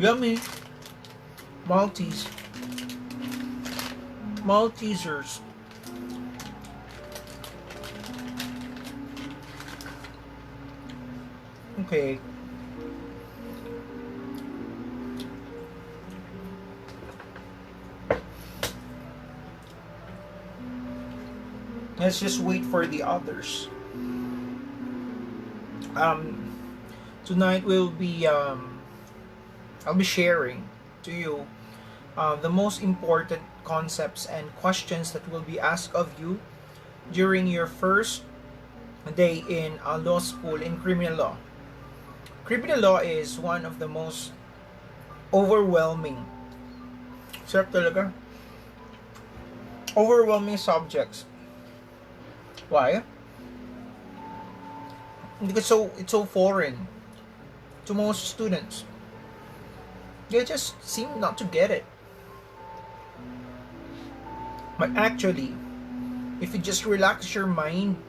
Yummy. Maltese. Maltesers. Okay. Let's just wait for the others. Tonight I'll be sharing to you the most important concepts and questions that will be asked of you during your first day in law school in criminal law. Criminal law is one of the most overwhelming, sarap talaga, overwhelming subjects. Why? Because it's so foreign to most students. They just seem not to get it. But actually, if you just relax your mind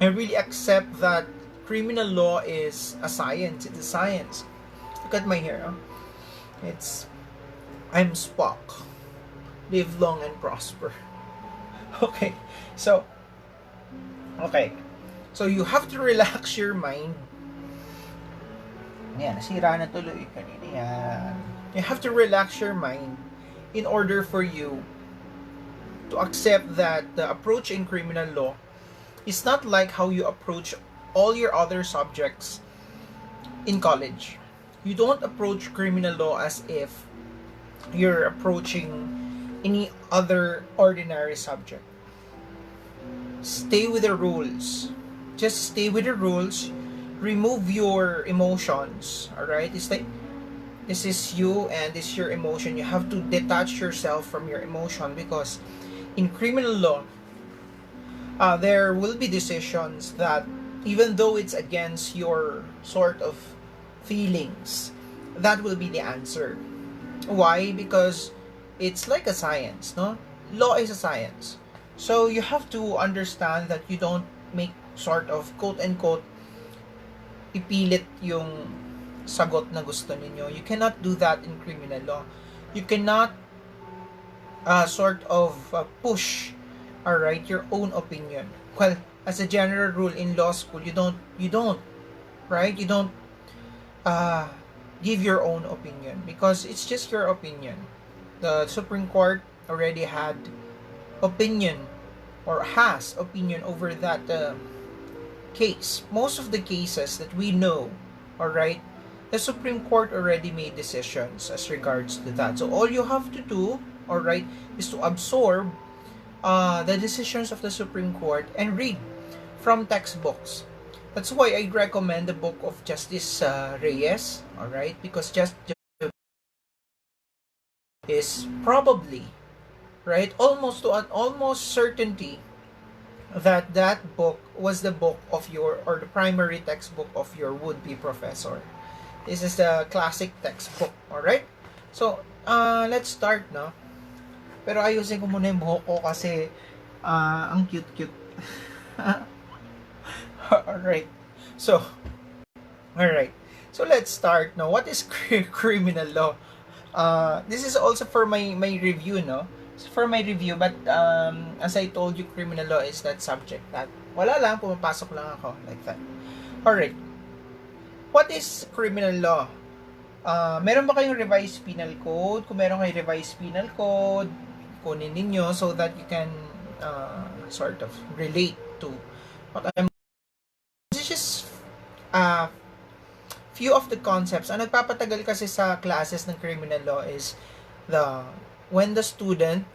and really accept that criminal law is a science, it's a science. Look at my hair. Huh? I'm Spock. Live long and prosper. Okay, so you have to relax your mind. Yan, nasira na tuloy kanina yan. You have to relax your mind in order for you to accept that the approach in criminal law is not like how you approach all your other subjects in college. You don't approach criminal law as if you're approaching any other ordinary subject. Stay with the rules. Just stay with the rules. Remove your emotions. Alright? It's like this is you and this is your emotion. You have to detach yourself from your emotion, because in criminal law, there will be decisions that even though it's against your sort of feelings, that will be the answer. Why? Because it's like a science, no? Law is a science. So you have to understand that you don't make sort of quote-unquote ipilit yung sagot na gusto ninyo. You cannot do that in criminal law. You cannot sort of push, alright, your own opinion. Well, as a general rule in law school, you don't, right? You don't give your own opinion, because it's just your opinion. The Supreme Court already had opinion, or has opinion over that case. Most of the cases that we know, alright, the Supreme Court already made decisions as regards to that. So all you have to do, alright, is to absorb the decisions of the Supreme Court and read from textbooks. That's why I recommend the book of Justice Reyes, alright, because Justice is probably, right, almost to an almost certainty that that book was the book of your, or the primary textbook of your would-be professor. This is the classic textbook, alright? So, let's start, no? Pero ayusin ko muna yung buhok ko kasi ang cute-cute. Alright. So, let's start, no? What is criminal law? This is also for my review, no? For my review, but as I told you, criminal law is that subject that wala lang, pumapasok lang ako like that. Alright. What is criminal law? Meron ba kayong revised penal code? Kung meron kayong revised penal code, kunin ninyo so that you can sort of relate to what I'm. This is just few of the concepts. Ang nagpapatagal kasi sa classes ng criminal law is when the student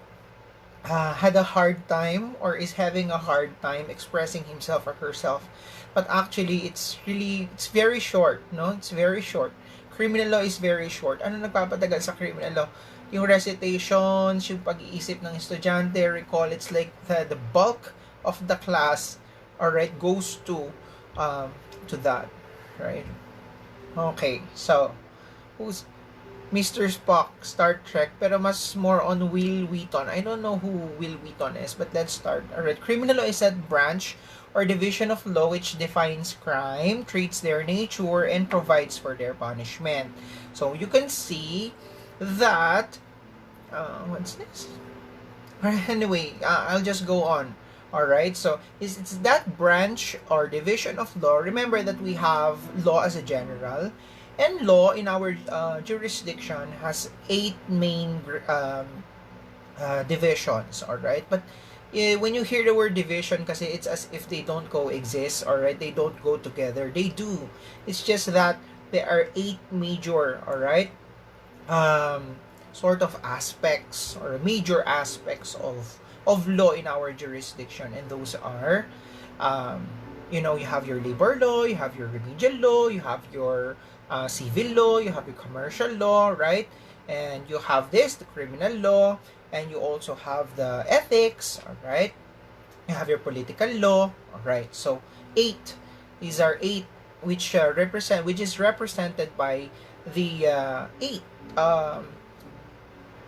had a hard time or is having a hard time expressing himself or herself. But actually, it's very short, no? It's very short. Criminal law is very short. Ano nagpapatagal sa criminal law? Yung recitations, yung pag-iisip ng estudyante, recall, it's like the bulk of the class, alright, goes to that, right? Okay, so, Mr. Spock, Star Trek, pero mas more on Will Wheaton. I don't know who Will Wheaton is, but let's start. Alright, criminal law is a branch or division of law which defines crime, treats their nature, and provides for their punishment. So you can see that, what's this? Anyway, I'll just go on. Alright, so it's that branch or division of law. Remember that we have law as a general, and law in our jurisdiction has 8 main divisions, alright? But when you hear the word division, kasi it's as if they don't coexist, alright? They don't go together. They do. It's just that there are 8 major, alright? Sort of aspects or major aspects of law in our jurisdiction, and those are, you have your labor law, you have your remedial law, you have your civil law, you have your commercial law, right? And you have the criminal law, and you also have the ethics, all right? You have your political law, all right? So 8, these are 8 which is represented by the 8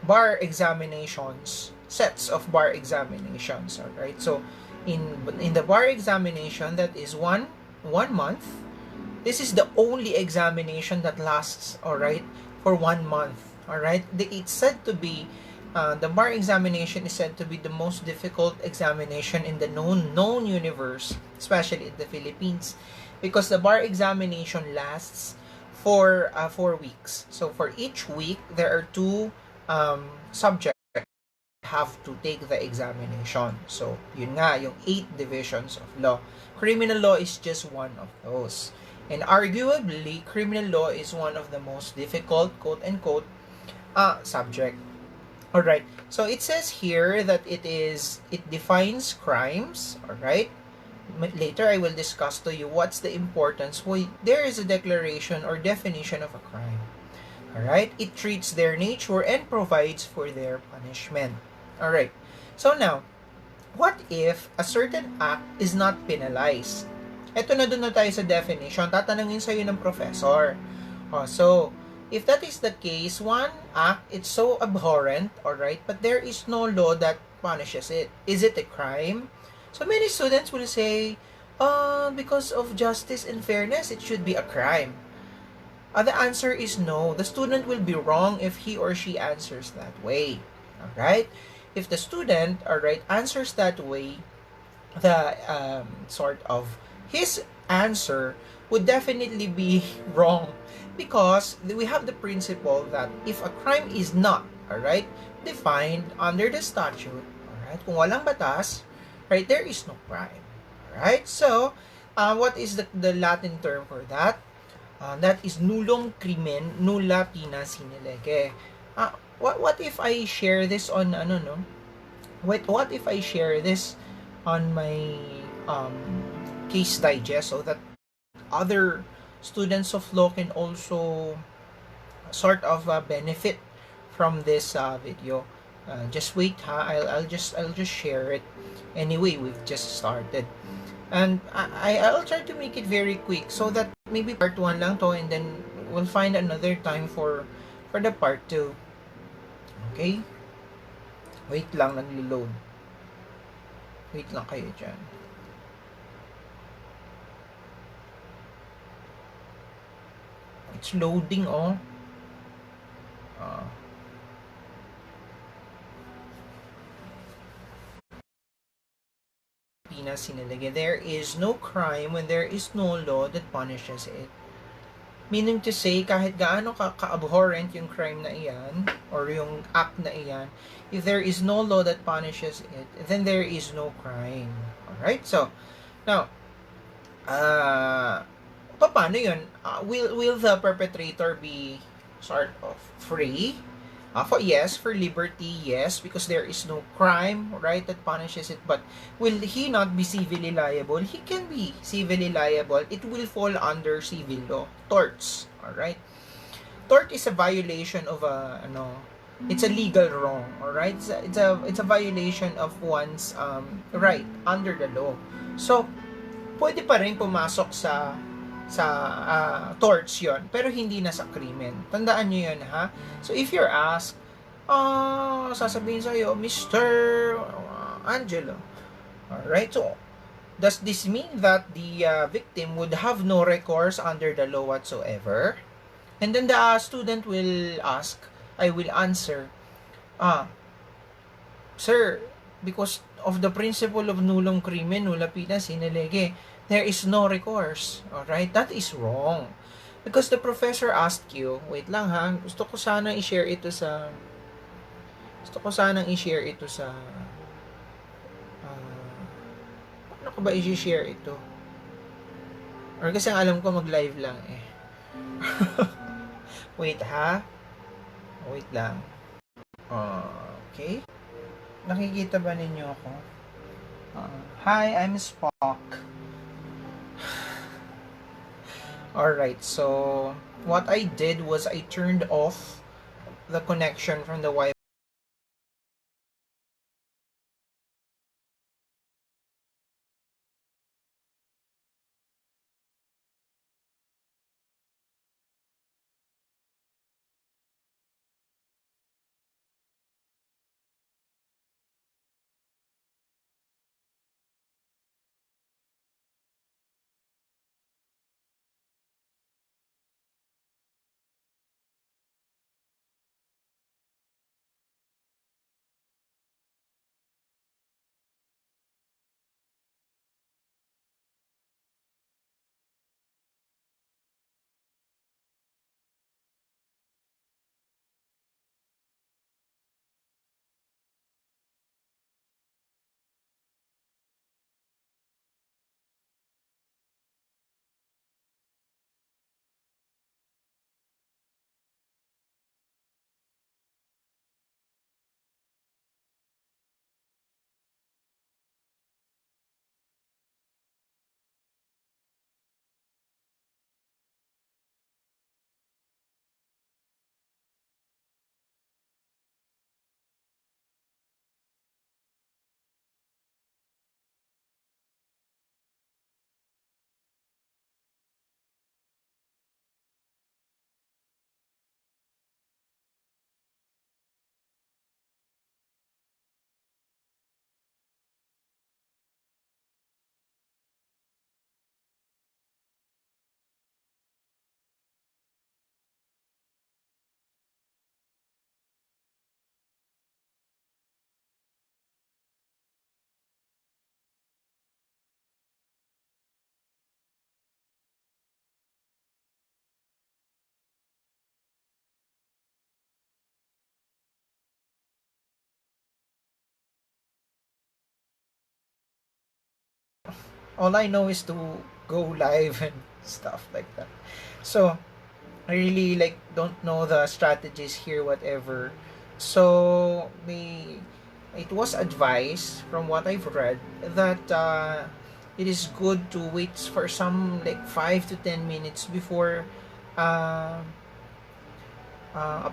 bar examinations, sets of bar examinations, all right? So in the bar examination, that is one month. This is the only examination that lasts, all right, for 1 month, all right? It's said to be the bar examination is said to be the most difficult examination in the known universe, especially in the Philippines, because the bar examination lasts for 4 weeks. So for each week, there are 2 subjects have to take the examination. So yun nga, yung 8 divisions of law. Criminal law is just one of those. And arguably, criminal law is one of the most difficult, quote-unquote, subject. Alright, so it says here that it defines crimes, alright? Later, I will discuss to you what's the importance. Why there is a declaration or definition of a crime. Alright, it treats their nature and provides for their punishment. Alright, so now, what if a certain act is not penalized? Ito na doon na tayo sa definition. Tatanungin sa'yo ng professor. So, if that is the case, one act, it's so abhorrent, alright, but there is no law that punishes it. Is it a crime? So, many students will say, because of justice and fairness, it should be a crime. The answer is no. The student will be wrong if he or she answers that way. Alright? If the student, alright, answers that way, the his answer would definitely be wrong, because we have the principle that if a crime is not, alright, defined under the statute, alright, kung walang batas, right, there is no crime. Alright, so, what is the Latin term for that? That is nullum crimen, nulla pena sine lege. What if I share this on, what if I share this on my case digest, so that other students of law can also sort of benefit from this video. Just wait, I'll just share it. Anyway, we've just started, and I'll try to make it very quick, so that maybe part 1 lang to, and then we'll find another time for the part 2. Okay, wait lang, naglo-load. Wait lang kayo dyan. It's loading, oh. Pinas sinilagay. There is no crime when there is no law that punishes it. Meaning to say, kahit gaano ka-abhorrent yung crime na iyan, or yung act na iyan, if there is no law that punishes it, then there is no crime. Alright? So, now, paano yun? Will the perpetrator be sort of free? For liberty, yes, because there is no crime, right, that punishes it. But will he not be civilly liable? He can be civilly liable. It will fall under civil law, torts. All right, tort is a violation of it's a legal wrong. All right, it's a violation of one's right under the law. So pwede pa rin pumasok sa torts yon, pero hindi na sa krimen. Tandaan nyo yun, ha? So, if you're asked, sasabihin sa'yo, Mr. Angelo. Alright, so, does this mean that the victim would have no recourse under the law whatsoever? And then the student will ask, I will answer, Sir, because of the principle of nullum crimen, nulla pena sine lege, there is no recourse. Alright? That is wrong. Because the professor asked you, wait lang ha, gusto ko sanang i-share ito sa paano ko ba i-share ito? Or kasi ang alam ko mag-live lang eh. Wait ha. Wait lang. Okay. Nakikita ba ninyo ako? Hi, I'm Spock. Alright, so what I did was I turned off the connection from the Wi-Fi. All I know is to go live and stuff like that. So, I really don't know the strategies here, whatever. So, it was advised from what I've read that it is good to wait for some 5 to 10 minutes before a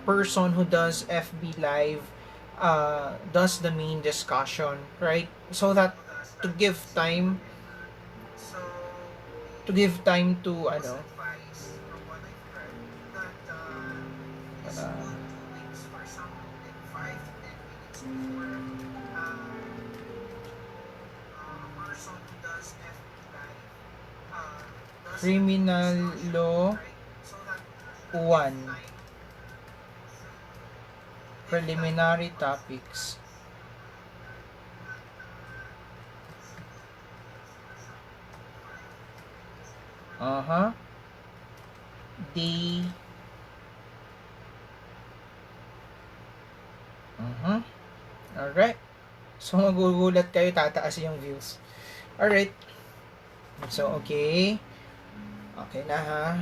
person who does FB live does the main discussion, right? So that to give time to criminal law 1 preliminary topics. D Alright. So magugulat kayo, tataas yung views. Alright. So okay. Okay na ha.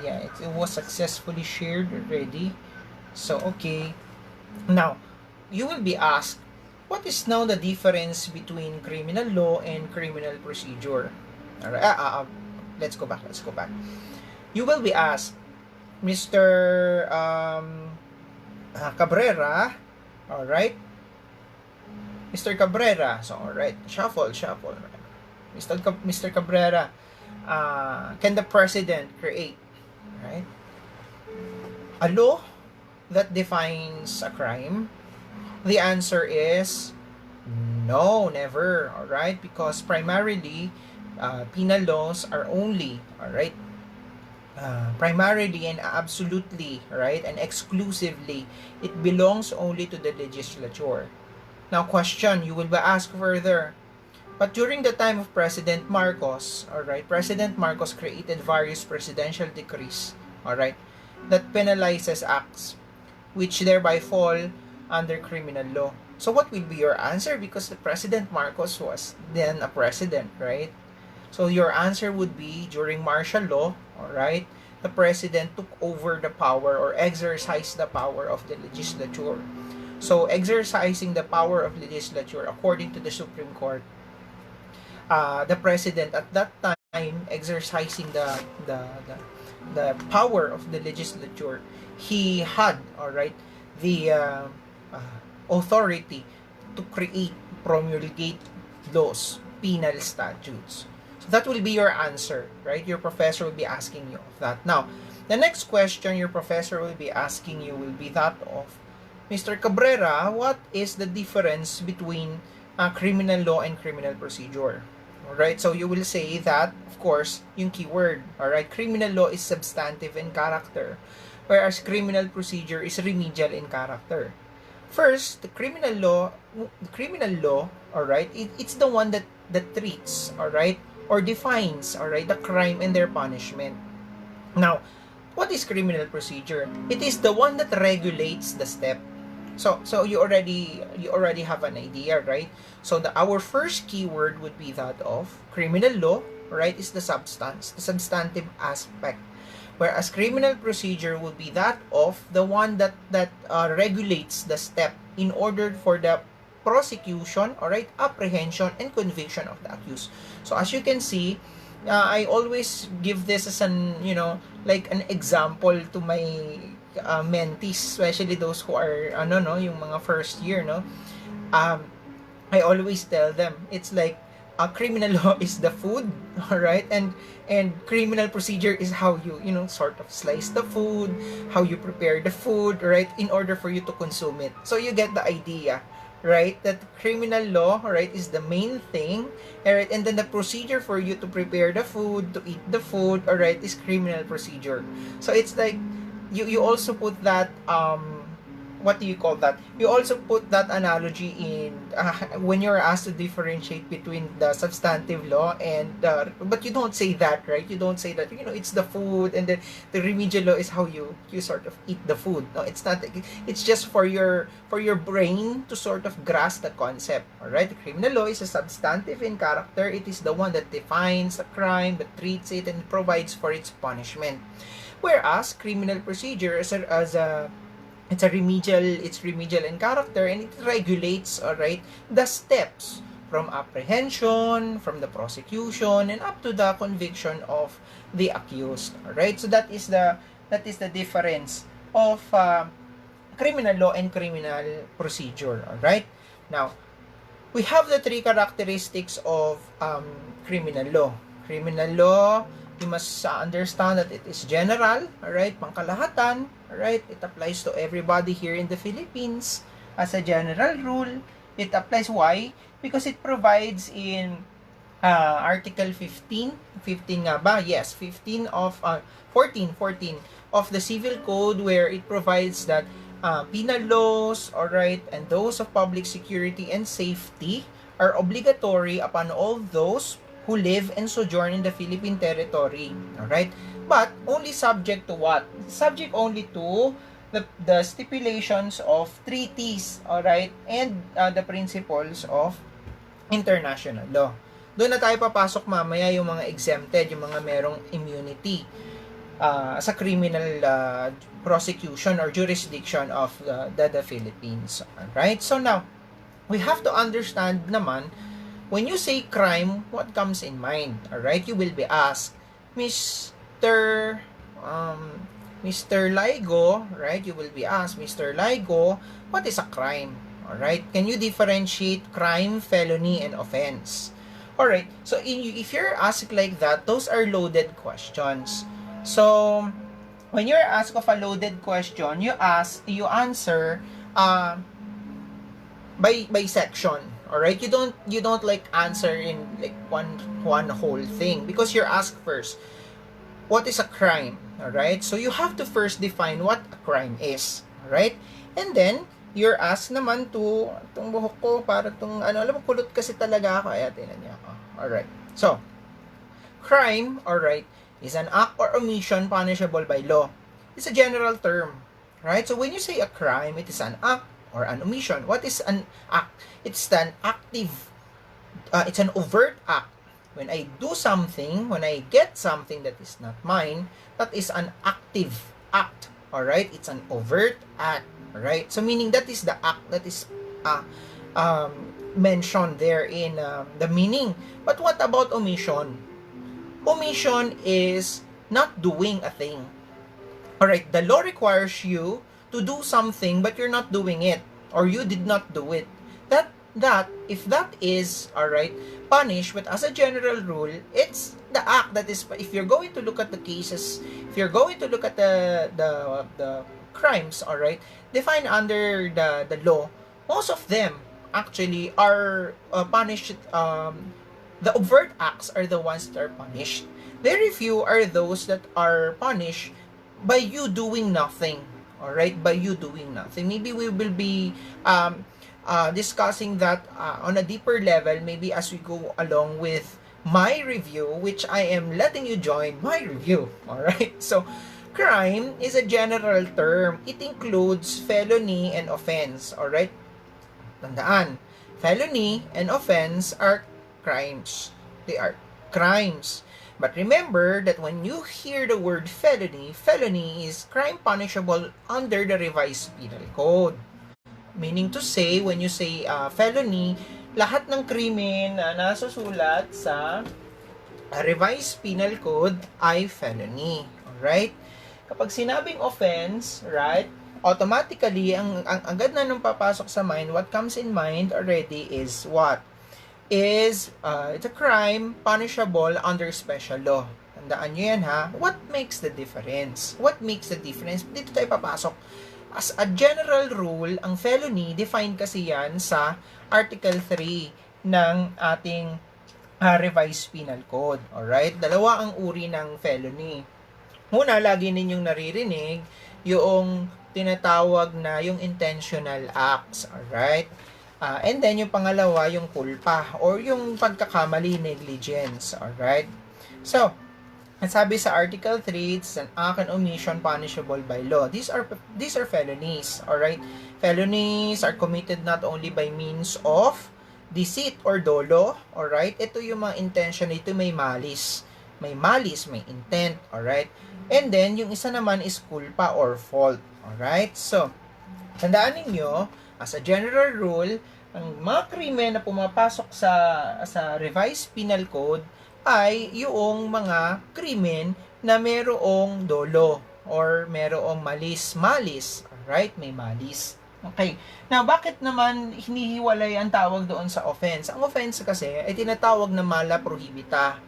Yeah, it was successfully shared already. So okay. Now, you will be asked, what is now the difference between criminal law and criminal procedure? Alright. Let's go back. You will be asked, Mr. Cabrera, alright? Mr. Cabrera, so alright, shuffle. Mr. Cabrera, can the president create? Right? A law that defines a crime? The answer is no, never. All right, because primarily penal laws are only, all right, primarily and absolutely, right, and exclusively, it belongs only to the legislature. Now, question, you will be asked further, but during the time of President Marcos, all right, President Marcos created various presidential decrees, all right, that penalizes acts which thereby fall under criminal law. So what will be your answer? Because the President Marcos was then a president, right? So your answer would be during martial law, all right? The president took over the power or exercised the power of the legislature. So exercising the power of legislature according to the Supreme Court, the president at that time exercising the power of the legislature, he had, all right, the authority to create, promulgate laws, penal statutes. So that will be your answer, right? Your professor will be asking you of that. Now, the next question your professor will be asking you will be that of, Mr. Cabrera, what is the difference between criminal law and criminal procedure? Alright, so you will say that, of course, yung keyword, alright, criminal law is substantive in character, whereas criminal procedure is remedial in character. First, the criminal law, alright, it's the one that treats, alright, or defines, alright, the crime and their punishment. Now, what is criminal procedure? It is the one that regulates the step. So you already have an idea, right? So our first keyword would be that of criminal law, right? Is the substance, the substantive aspect, whereas criminal procedure would be that of the one that regulates the step in order for the prosecution, all right, apprehension and conviction of the accused. So as you can see, I always give this as an like an example to my mentees, especially those who are yung mga first year, I always tell them it's like criminal law is the food, all right, and criminal procedure is how you sort of slice the food, how you prepare the food, right, in order for you to consume it. So you get the idea, right, that criminal law, right, is the main thing, all right, and then the procedure for you to prepare the food, to eat the food, all right, is criminal procedure. So it's like you also put that what do you call that? You also put that analogy in when you're asked to differentiate between the substantive law and but you don't say that, right? You don't say that it's the food and then the remedial law is how you sort of eat the food. No, it's not. It's just for your brain to sort of grasp the concept. All right, the criminal law is a substantive in character. It is the one that defines the crime, that treats it, and provides for its punishment. Whereas criminal procedure it's remedial in character, and it regulates, all right, the steps from apprehension, from the prosecution, and up to the conviction of the accused. All right, so that is the difference of criminal law and criminal procedure. All right, now we have the three characteristics of criminal law. Criminal law, you must understand that it is general, alright, pangkalahatan, alright, it applies to everybody here in the Philippines as a general rule. It applies, why? Because it provides in Article 15 nga ba? Yes, 14 of the Civil Code, where it provides that penal laws, alright, and those of public security and safety are obligatory upon all those who live and sojourn in the Philippine territory. Alright? But only subject to what? Subject only to the stipulations of treaties, alright? And the principles of international law. Doon na tayo papasok mamaya yung mga exempted, yung mga merong immunity sa criminal prosecution or jurisdiction of the Philippines. Alright? So now, we have to understand naman, when you say crime, what comes in mind? Alright, you will be asked, Mr. Ligo, right? You will be asked, Mr. Ligo, what is a crime? Alright, can you differentiate crime, felony, and offense? Alright, so if you're asked like that, those are loaded questions. So, when you're asked of a loaded question, you answer uh, by section. Alright, you don't like answer in like one whole thing because you're asked first, what is a crime? Alright, so you have to first define what a crime is. Alright, and then you're asked naman to, itong buhok ko, para itong, alam mo, kulot kasi talaga ako. Ay, tinan niya ako. Alright. So, crime, alright, is an act or omission punishable by law. It's a general term. Right? So, when you say a crime, it is an act or an omission. What is an act? It's an active, it's an overt act. When I do something, when I get something that is not mine, that is an active act. Alright? It's an overt act. Alright? So, meaning that is the act that is mentioned there in the meaning. But what about omission? Omission is not doing a thing. Alright? The law requires you to do something but you're not doing it. Or you did not do it. If that is, alright, punished, but as a general rule, it's the act that is, if you're going to look at the cases, if you're going to look at the crimes, alright, defined under the law, most of them actually are punished, the overt acts are the ones that are punished. Very few are those that are punished by you doing nothing, alright, by you doing nothing. Maybe we will be discussing that on a deeper level, maybe as we go along with my review, which I am letting you join my review, alright? So, crime is a general term. It includes felony and offense, alright? Tandaan, felony and offense are crimes. They are crimes. But remember that when you hear the word felony, felony is crime punishable under the revised penal code. Meaning to say, when you say felony, lahat ng krimen na nasusulat sa revised penal code ay felony. Alright? Kapag sinabing offense, right, automatically, ang agad na nung papasok sa mind, what comes in mind already is what? Is, it's a crime punishable under special law. Tandaan nyo yan ha. What makes the difference? What makes the difference? Dito tayo papasok. As a general rule, ang felony, defined kasi yan sa Article 3 ng ating revised penal code. Alright? Dalawa ang uri ng felony. Una, lagi ninyong naririnig yung tinatawag na yung intentional acts. Alright? And then, yung pangalawa, yung culpa or yung pagkakamali, negligence. Alright? So, ang sabi sa Article 3, it's an act and omission punishable by law. These are felonies, alright? Felonies are committed not only by means of deceit or dolo, alright? Ito yung mga intention, ito may malice. May malice, may intent, alright? And then, yung isa naman is culpa or fault, alright? So, tandaan ninyo, as a general rule, ang mga krimen na pumapasok sa revised penal code ay yung mga krimen na merong dolo or merong malis. Alright? May malis. Okay. Now, bakit naman hinihiwalay ang tawag doon sa offense? Ang offense kasi ay tinatawag na mala prohibita.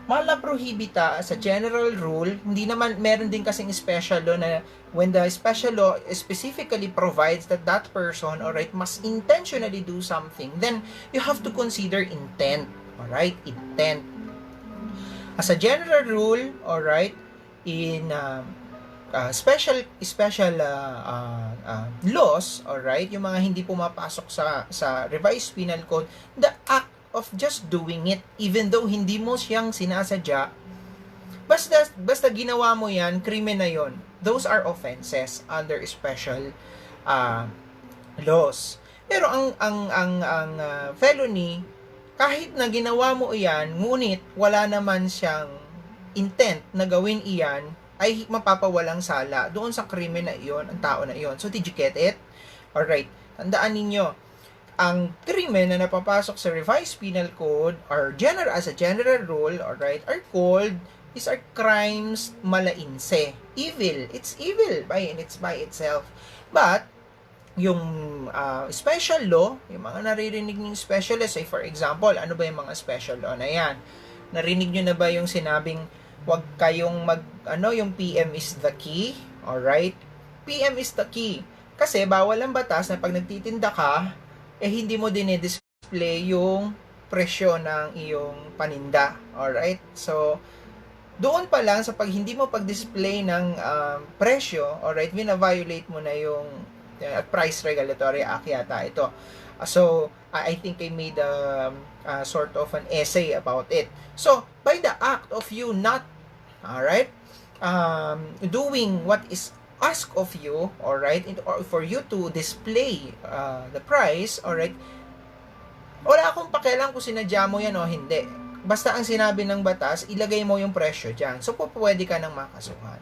Mala prohibita as a general rule, hindi naman, meron din kasing special law na when the special law specifically provides that that person, alright, must intentionally do something, then you have to consider intent. Alright? Intent. As a general rule, alright, in special laws, alright, yung mga hindi pumapasok sa revised penal code, the act of just doing it, even though hindi mo siyang sinasadya, basta ginawa mo yan, krimen na yon. Those are offenses under special laws. Pero ang felony, kahit na ginawa mo iyan, ngunit wala naman siyang intent na gawin iyan, ay mapapawalang sala doon sa krimen na iyon, ang tao na iyon. So, did you get it? Alright, tandaan ninyo, ang krimen na napapasok sa revised penal code, or as a general rule, alright, are called, these are crimes malainse. Evil. It's evil by itself. But, yung special law, yung mga naririnig ng specialist, say for example, ano ba yung mga special law na yan? Narinig nyo na ba yung sinabing wag kayong yung PM is the key? Alright? PM is the key. Kasi bawal ang batas na pag nagtitinda ka, hindi mo dinidisplay yung presyo ng iyong paninda. Alright? So, doon pa lang sa pag hindi mo pag-display ng presyo, alright, vina-violate mo na yung Price Regulatory Act yata ito. So, I think I made sort of an essay about it. So, by the act of you not, alright, doing what is asked of you, alright, or for you to display the price, alright, wala akong pakialam kung sinadya mo yan o hindi. Basta ang sinabi ng batas, ilagay mo yung presyo dyan. So, pwede ka nang makasuhan.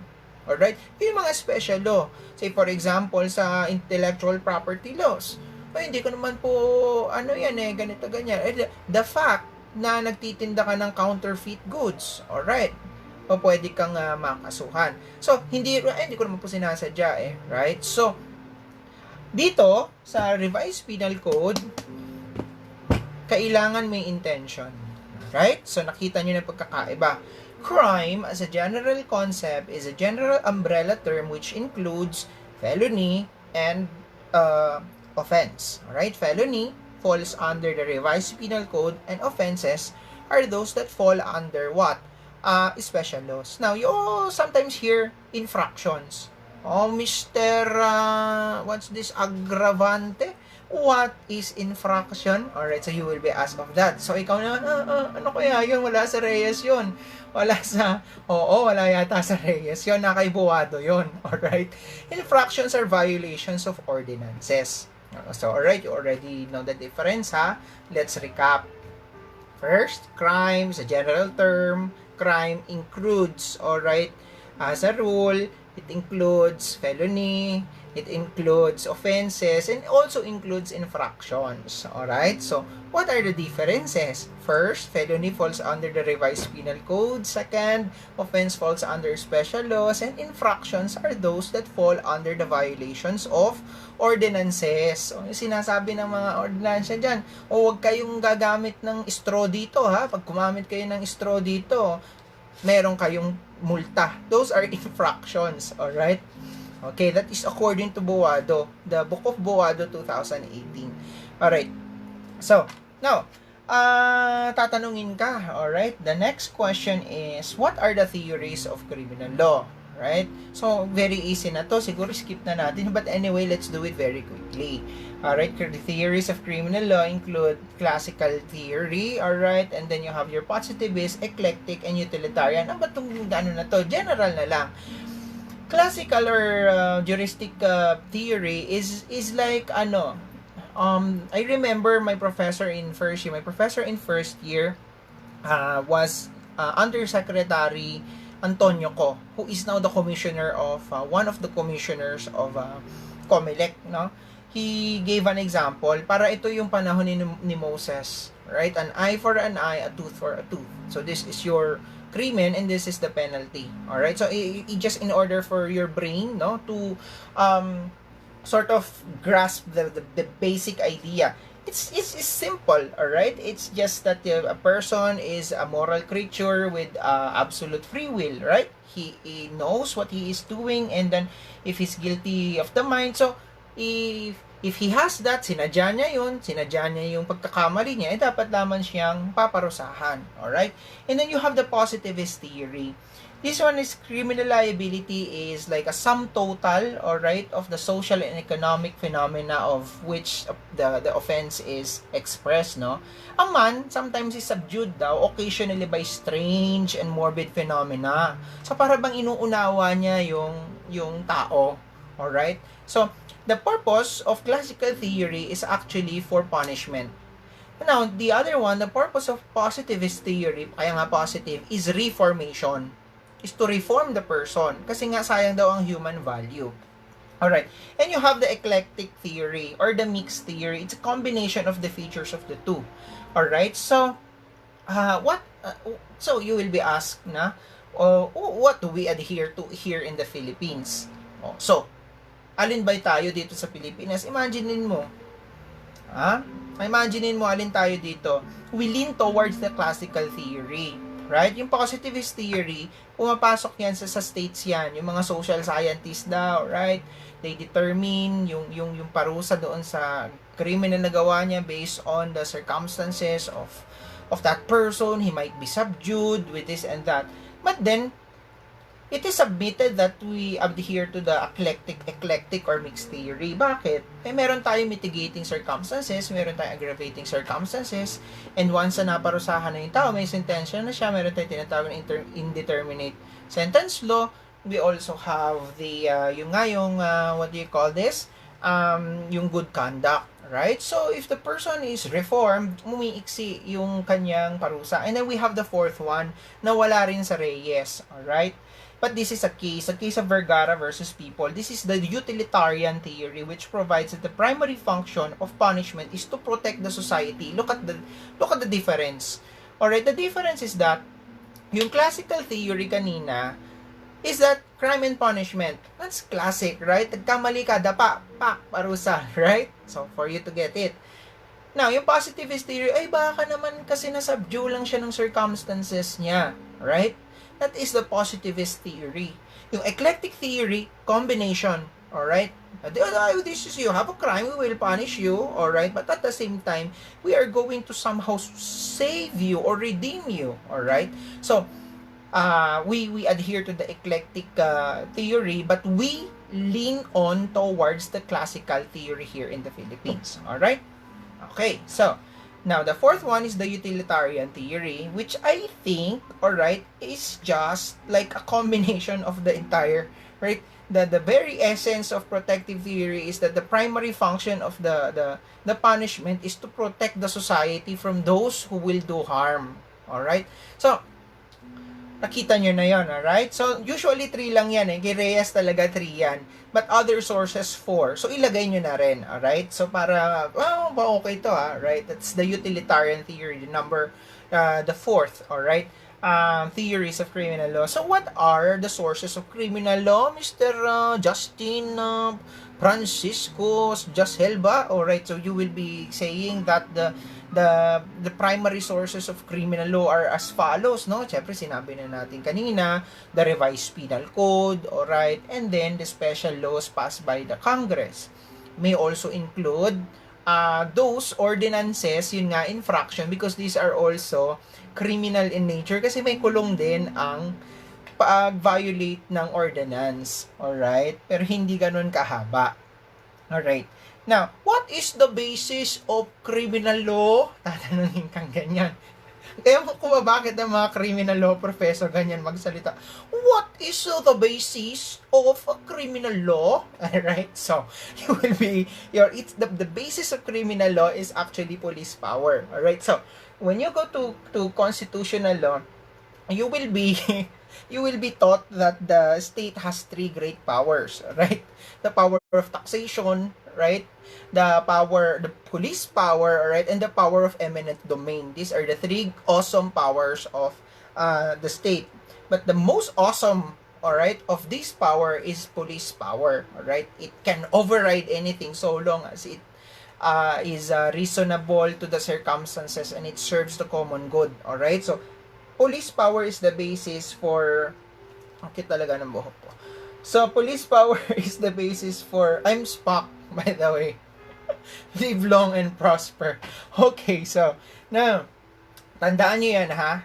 Alright? Yung mga special law. Say, for example, sa intellectual property laws. Hindi ko naman po, ganito, ganyan. The fact na nagtitinda ka ng counterfeit goods. Alright? Pwede kang makasuhan. So, hindi ko naman po sinasadya Right? So, dito, sa Revised Penal Code, kailangan may intention. Right? So, nakita nyo na pagkakaiba. Crime, as a general concept, is a general umbrella term which includes felony and offense. Alright? Felony falls under the Revised Penal Code, and offenses are those that fall under what? Special laws. Now, you sometimes hear infractions. Oh, Mr. What's this? Aggravante? What is infraction? Alright, so you will be asked of that. So, ikaw na, ano kaya yun? Wala sa Reyes yun. Wala yata sa Reyes yun. Nakaibuwado yun. Alright? Infractions are violations of ordinances. So, alright, you already know the difference, ha? Let's recap. First, crime is a general term. Crime includes, alright, as a rule, it includes felony, it includes offenses, and also includes infractions. Alright? So, what are the differences? First, felony falls under the Revised Penal Code. Second, offense falls under special laws. And infractions are those that fall under the violations of ordinances. O, yung sinasabi ng mga ordinansya dyan, huwag kayong gagamit ng straw dito, ha? Pag gumamit kayo ng straw dito, meron kayong multa. Those are infractions. Alright? Okay, that is according to Boado, the Book of Boado 2018. Alright, so, now, tatanungin ka, alright? The next question is, what are the theories of criminal law? Right? So, very easy na to. Siguro skip na natin. But anyway, let's do it very quickly. Alright, the theories of criminal law include classical theory, alright? And then you have your positivist, eclectic, and utilitarian. Ano ba itong na to? General na lang. Classical or juristic theory is like I remember my professor in first year was Undersecretary Antonio Co, who is now the commissioner of one of the commissioners of COMELEC, no? He gave an example para ito yung panahon ni Moses, right? An eye for an eye, a tooth for a tooth. So this is your crimen and this is the penalty. All right? So just in order for your brain, no, to sort of grasp the basic idea. It's simple, all right? It's just that a person is a moral creature with absolute free will, right? He knows what he is doing, and then if he's guilty of the mind, so if he has that, sinadya niya yung pagkakamali niya, dapat naman siyang paparusahan. Alright? And then you have the positivist theory. This one is criminal liability is like a sum total, alright, of the social and economic phenomena of which the offense is expressed, no? A man sometimes is subdued daw, occasionally by strange and morbid phenomena. So, para bang inuunawa niya yung tao. Alright? So, the purpose of classical theory is actually for punishment. Now, the other one, the purpose of positivist theory, kaya nga positive, is reformation. Is to reform the person. Kasi nga sayang daw ang human value. Alright. And you have the eclectic theory or the mixed theory. It's a combination of the features of the two. Alright. So, so you will be asked na, what do we adhere to here in the Philippines? So, Alin ba tayo dito sa Pilipinas? Imaginein mo. Ha? Imaginein mo alin tayo dito. We lean towards the classical theory. Right? Yung positivist theory, pumapasok yan sa states yan. Yung mga social scientists daw, right? They determine yung parusa doon sa krimen na nagawa niya based on the circumstances of that person. He might be subdued with this and that. But then, it is submitted that we adhere to the eclectic or mixed theory. Bakit? Meron tayong mitigating circumstances, meron tayong aggravating circumstances, and once na naparusahan na yung tao, may sentensya na siya, meron tayong tinatawag na indeterminate sentence law. We also have the, what do you call this? Yung good conduct. Right? So, if the person is reformed, umiiksi yung kanyang parusa. And then we have the fourth one na wala rin sa Reyes. Alright? But this is a case of Vergara versus People. This is the utilitarian theory which provides that the primary function of punishment is to protect the society. Look at the difference. Alright, the difference is that yung classical theory kanina is that crime and punishment. That's classic, right? Nagkamali ka, dapa, pak, parusa, right? So, for you to get it. Now, yung positivist theory, ay baka naman kasi nasubdue lang siya ng circumstances niya, right? That is the positivist theory. Yung eclectic theory, combination, alright? This is you have a crime, we will punish you, alright? But at the same time, we are going to somehow save you or redeem you, alright? So, we adhere to the eclectic theory, but we lean on towards the classical theory here in the Philippines, alright? Okay, so, now, the fourth one is the utilitarian theory, which I think, alright, is just like a combination of the entire, right? The very essence of protective theory is that the primary function of the punishment is to protect the society from those who will do harm. Alright? So, nakita nyo na yon, alright? So, usually 3 lang yan eh. Kay Reyes talaga 3 yan. But other sources 4. So, ilagay nyo na rin, alright? So, para, okay to right? That's the utilitarian theory, the fourth, alright? Theories of criminal law. So, what are the sources of criminal law, Mr. Justin Francisco Helba? Alright, so you will be saying that the primary sources of criminal law are as follows, no? Siyempre, sinabi na natin kanina, the revised penal code, alright, and then the special laws passed by the Congress. May also include those ordinances, yun nga, infraction, because these are also criminal in nature, kasi may kulong din ang pag-violate ng ordinance, alright? Pero hindi ganun kahaba. Alright. Now, what is the basis of criminal law? Tatanungin kang ganyan. Kaya kung bakit ang mga criminal law professor ganyan magsalita. What is the basis of a criminal law? Alright, so you will be the basis of criminal law is actually police power. Alright, so when you go to constitutional law, you will be taught that the state has 3 great powers, right? The power of taxation, right? The police power, right? And the power of eminent domain. These are the 3 awesome powers of the state. But the most awesome, alright, of this power is police power, alright? It can override anything so long as it is reasonable to the circumstances and it serves the common good, alright? So, police power is the basis for... Okay talaga ng buhok ko. So, police power is the basis for... I'm Spock, by the way. Live long and prosper. Okay, so, now, tandaan nyo yan, ha?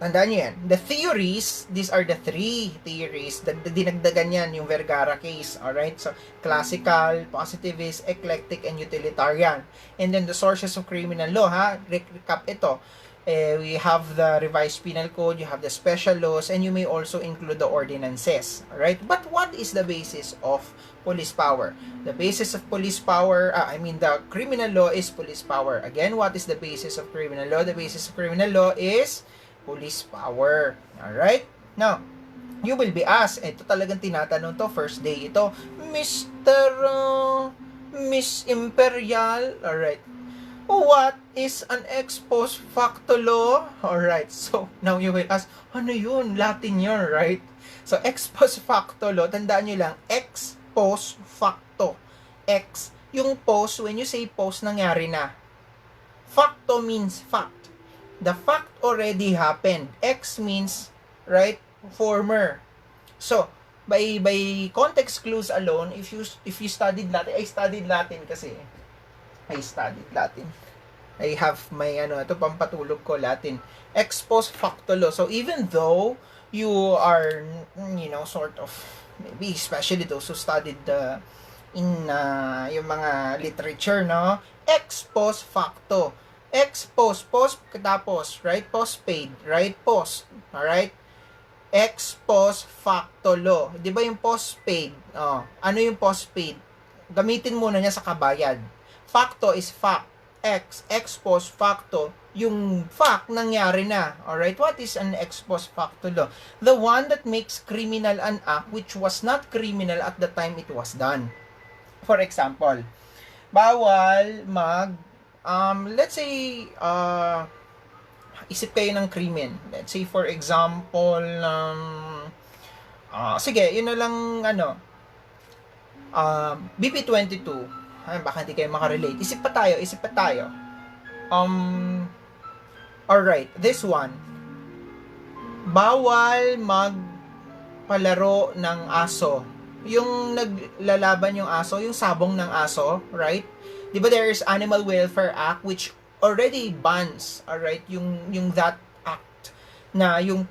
Tandaan nyo yan. The theories, these are the 3 theories. Dinagdagan yan yung Vergara case. Alright? So, classical, positivist, eclectic, and utilitarian. And then, the sources of criminal law, ha? Recap ito. We have the revised penal code, you have the special laws, and you may also include the ordinances. Alright? But what is the basis of police power? The basis of police power, the criminal law is police power. Again, what is the basis of criminal law? The basis of criminal law is police power. Alright? Now, you will be asked, ito talagang tinatanong to, first day ito, Miss Imperial, alright, what is an ex post facto law? Alright, so now you will ask, ano yun? Latin yun, right? So, ex post facto law, tandaan nyo lang, ex post facto. Ex, yung post, when you say post, nangyari na. Facto means fact. The fact already happened. Ex means, right, former. So, by context clues alone, if you studied Latin, I studied Latin kasi. I studied Latin. I have my ito pampatulog ko Latin. Ex post facto law. So even though you are sort of, maybe especially those who studied in yung mga literature, no? Ex post facto. Ex post tapos, right? Postpaid, right? Post. All right? Ex post facto law. 'Di ba yung postpaid? Ano yung postpaid? Gamitin muna niya sa kabayad. Facto is fact. Ex post facto, yung fact nangyari na. Alright, what is an ex post facto law? The one that makes criminal an act which was not criminal at the time it was done. For example, bawal let's say, isip kayo ng krimen. Let's say for example, sige, yun na lang, BP22. Baka hindi kayo makarelate. Isip pa tayo. Alright, this one. Bawal magpalaro ng aso. Yung naglalaban yung aso, yung sabong ng aso, right? Di ba there is Animal Welfare Act which already bans, alright, yung that act na yung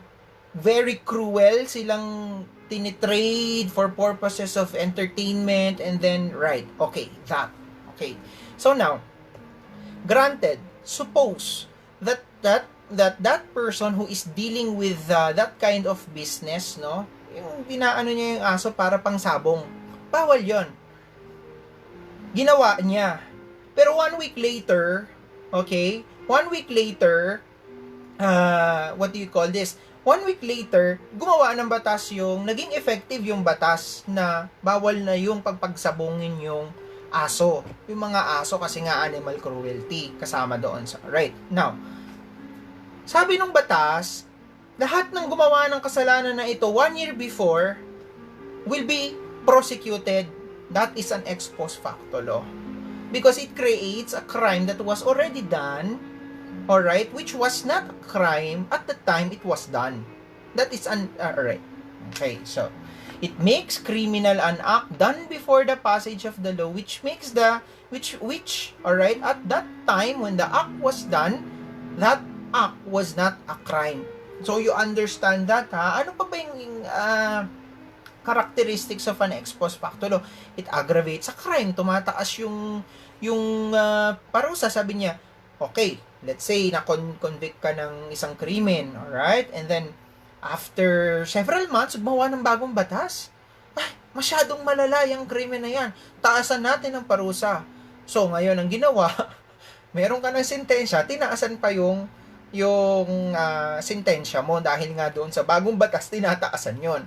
very cruel silang tinitrade for purposes of entertainment and then okay. So now, granted, suppose that person who is dealing with that kind of business, no, yung binaano niya yung aso para pang sabong, bawal yon, ginawa niya. Pero 1 week later, okay, 1 week later, what do you call this? 1 week later, gumawa ng batas naging effective yung batas na bawal na yung pagpagsabungin yung aso. Yung mga aso kasi nga animal cruelty kasama doon sa, right? Now, sabi ng batas, lahat ng gumawa ng kasalanan na ito 1 year before will be prosecuted. That is an ex post facto law. Because it creates a crime that was already done, alright, which was not a crime at the time it was done. That is alright. Okay, so it makes criminal an act done before the passage of the law, which makes which alright, at that time when the act was done, that act was not a crime. So you understand that, ha? Ano pa ba yung characteristics of an ex post facto law? It aggravates a crime, tumataas yung parusa. Sabi niya, okay, let's say na-convict ka ng isang krimen, alright? And then after several months, gumawa ng bagong batas. Ay, masyadong malala yung krimen na yan. Taasan natin ang parusa. So ngayon ang ginawa, meron ka ng sentensya, tinaasan pa yung sentensya mo dahil nga doon sa bagong batas tinataasan yon.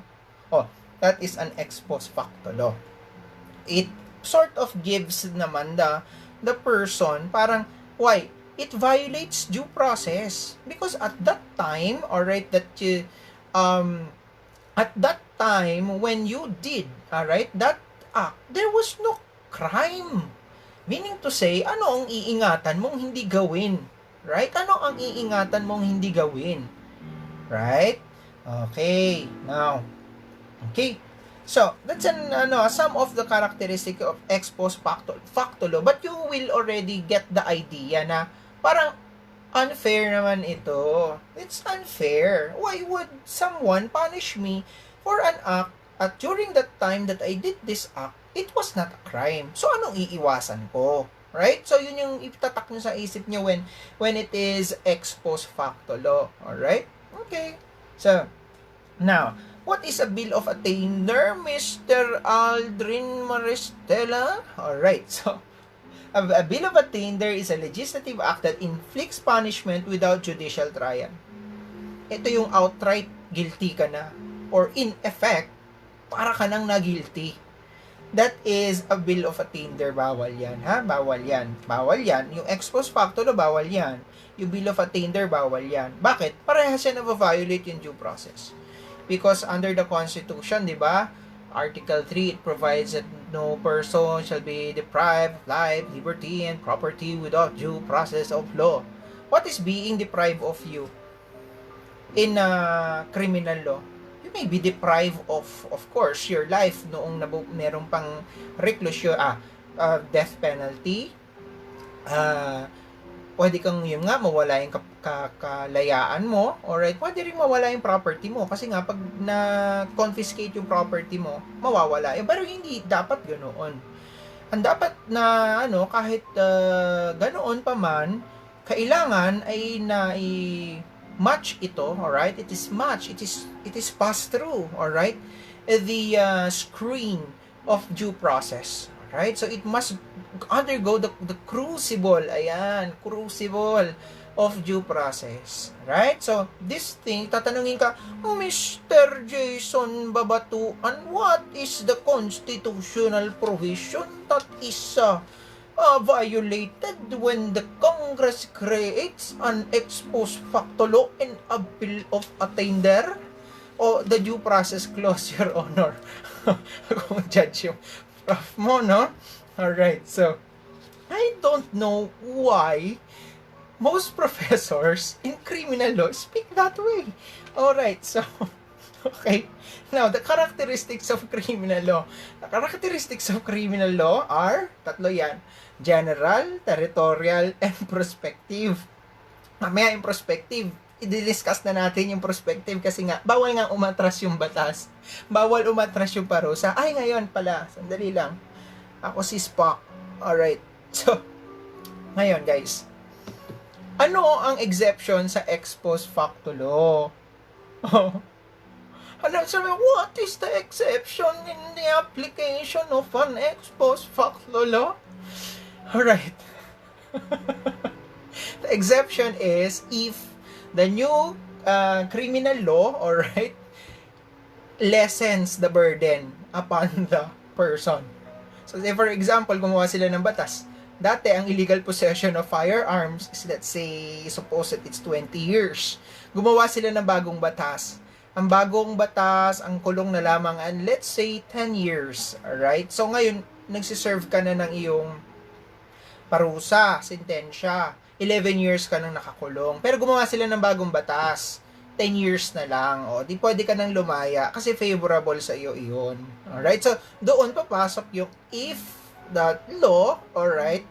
That is an ex post facto law. It sort of gives naman the person parang, why? It violates due process because at that time, alright, that you at that time when you did, alright, that act, there was no crime. Meaning to say, ano ang iingatan mong hindi gawin? Right? Ano ang iingatan mong hindi gawin? Right? Okay. Now, okay. So, that's some of the characteristic of ex post facto law. But you will already get the idea na parang unfair naman ito. It's unfair. Why would someone punish me for an act at during that time that I did this act, it was not a crime. So, anong iiwasan ko? Right? So, yun yung itatak nyo sa isip nyo when it is ex post facto law. Alright? Okay. So, now, what is a bill of attainder, Mr. Aldrin Maristella? Alright, so, a bill of attainder is a legislative act that inflicts punishment without judicial trial. Ito yung outright guilty ka na. Or in effect, para ka nang na-guilty. That is a bill of attainder. Bawal yan, ha? Bawal yan. Bawal yan. Yung ex post facto law, bawal yan. Yung bill of attainder, bawal yan. Bakit? Parehas yan na violate yung due process. Because under the Constitution, di ba, Article 3, it provides that no person shall be deprived of life, liberty, and property without due process of law. What is being deprived of you in criminal law? You may be deprived of course, your life noong meron pang reclusion, death penalty. Pwede kang yun nga mawala yung kalayaan mo, alright, pwede rin mawala yung property mo kasi nga pag na-confiscate yung property mo, mawawala yun. Pero hindi dapat ganoon. Ang dapat na kahit ganoon pa man, kailangan ay match ito, alright? It is passed through, alright? The screen of due process. Right? So it must undergo the crucible, crucible of due process. Right? So this thing, tatanungin ka, Mr. Jason Babatuan, what is the constitutional provision that is violated when the Congress creates an ex post facto law and a bill of attainder? O the due process clause, Your Honor. Kung judge yung prof mo, no? Alright, so I don't know why most professors in criminal law speak that way. Alright, so okay. Now, the characteristics of criminal law. The characteristics of criminal law are, tatlo yan, general, territorial, and prospective. Mamaya yung prospective, i-discuss na natin yung prospective kasi nga, bawal nga umatras yung batas. Bawal umatras yung parusa. Ay, ngayon pala, sandali lang. Ako si Spock. Alright. So, ngayon guys, ano ang exception sa ex post facto law? What is the exception in the application of an ex post facto law? Alright. The exception is if the new criminal law, alright, lessens the burden upon the person. So, say for example, gumawa sila ng batas. Dati, ang illegal possession of firearms is, let's say, suppose that it's 20 years. Gumawa sila ng bagong batas. Ang bagong batas, ang kulong na lamang, and let's say, 10 years. Alright? So, ngayon, nagsiserve ka na ng iyong parusa, sentensya. 11 years ka nang nakakulong. Pero gumawa sila ng bagong batas. 10 years na lang. O, di pwede ka nang lumaya kasi favorable sa iyo iyon. Alright? So, doon papasok yung if that law, alright,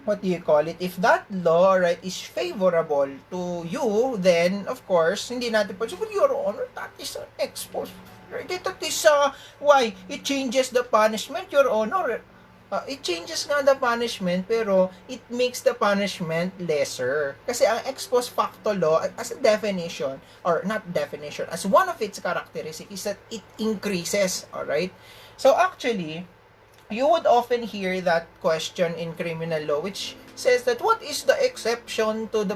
what do you call it? If that law, right, is favorable to you, then, of course, hindi natin po, so, Your Honor, that is an expose. Right? That is, why? It changes the punishment, Your Honor. It changes nga the punishment, pero it makes the punishment lesser. Kasi ang ex post facto law, as a definition, or not definition, as one of its characteristics is that it increases, alright? So actually, you would often hear that question in criminal law, which says that what is the exception to the...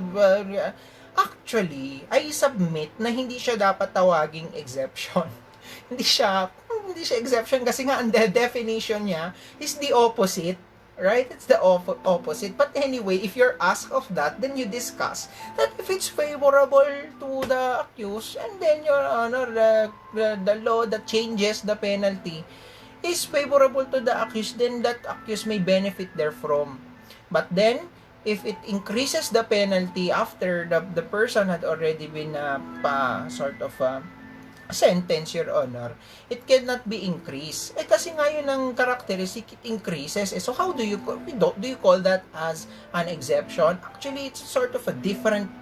Actually, I submit na hindi siya dapat tawaging exception. hindi siya exception kasi nga ang definition niya is the opposite, right? It's the opposite. But anyway, if you're asked of that, then you discuss that if it's favorable to the accused, and then Your Honor, the law that changes the penalty is favorable to the accused, then that accused may benefit therefrom. But then, if it increases the penalty after the person had already been sentence, Your Honor, it cannot be increased. Kasi nga yun ang characteristic, it increases. So how do you call that as an exception? Actually, it's sort of a different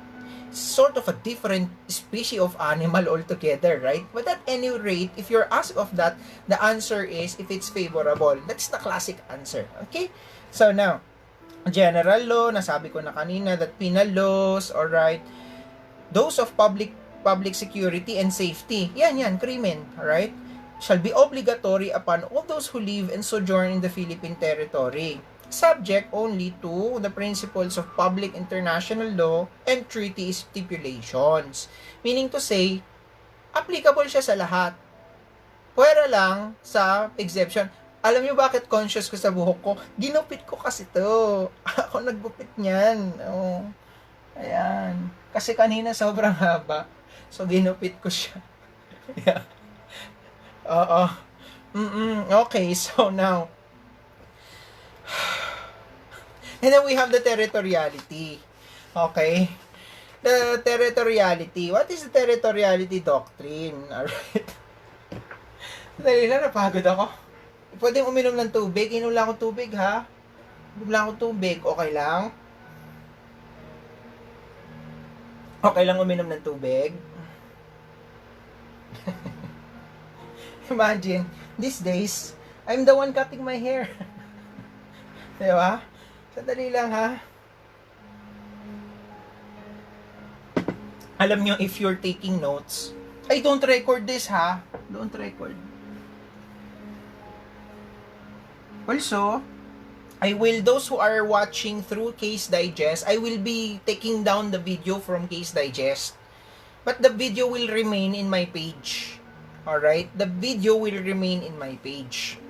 species of animal altogether, right? But at any rate, if you're asked of that, the answer is if it's favorable. That's the classic answer. Okay? So now, general law, nasabi ko na kanina that penal laws, alright, those of public security and safety, yan, krimen, alright, shall be obligatory upon all those who live and sojourn in the Philippine territory, subject only to the principles of public international law and treaty stipulations. Meaning to say, applicable siya sa lahat. Pwera lang sa exception. Alam niyo bakit conscious ko sa buhok ko? Ginupit ko kasi to. Ako naggupit niyan. Oh. Ayan. Kasi kanina sobrang haba. So, ginupit ko siya. Yeah. Oo. Okay, so now, and then we have the territoriality. Okay? The territoriality. What is the territoriality doctrine? Alright. Dali lang, napagod ako. Pwedeng uminom ng tubig. Inom lang ako tubig, ha? Inom lang ako tubig. Okay lang? Okay lang uminom ng tubig? Imagine, these days, I'm the one cutting my hair. Diba? Sandali lang, ha? Alam nyo, if you're taking notes, ay, don't record this, ha? Don't record. Also, those who are watching through Case Digest, I will be taking down the video from Case Digest. But the video will remain in my page. Alright? The video will remain in my page.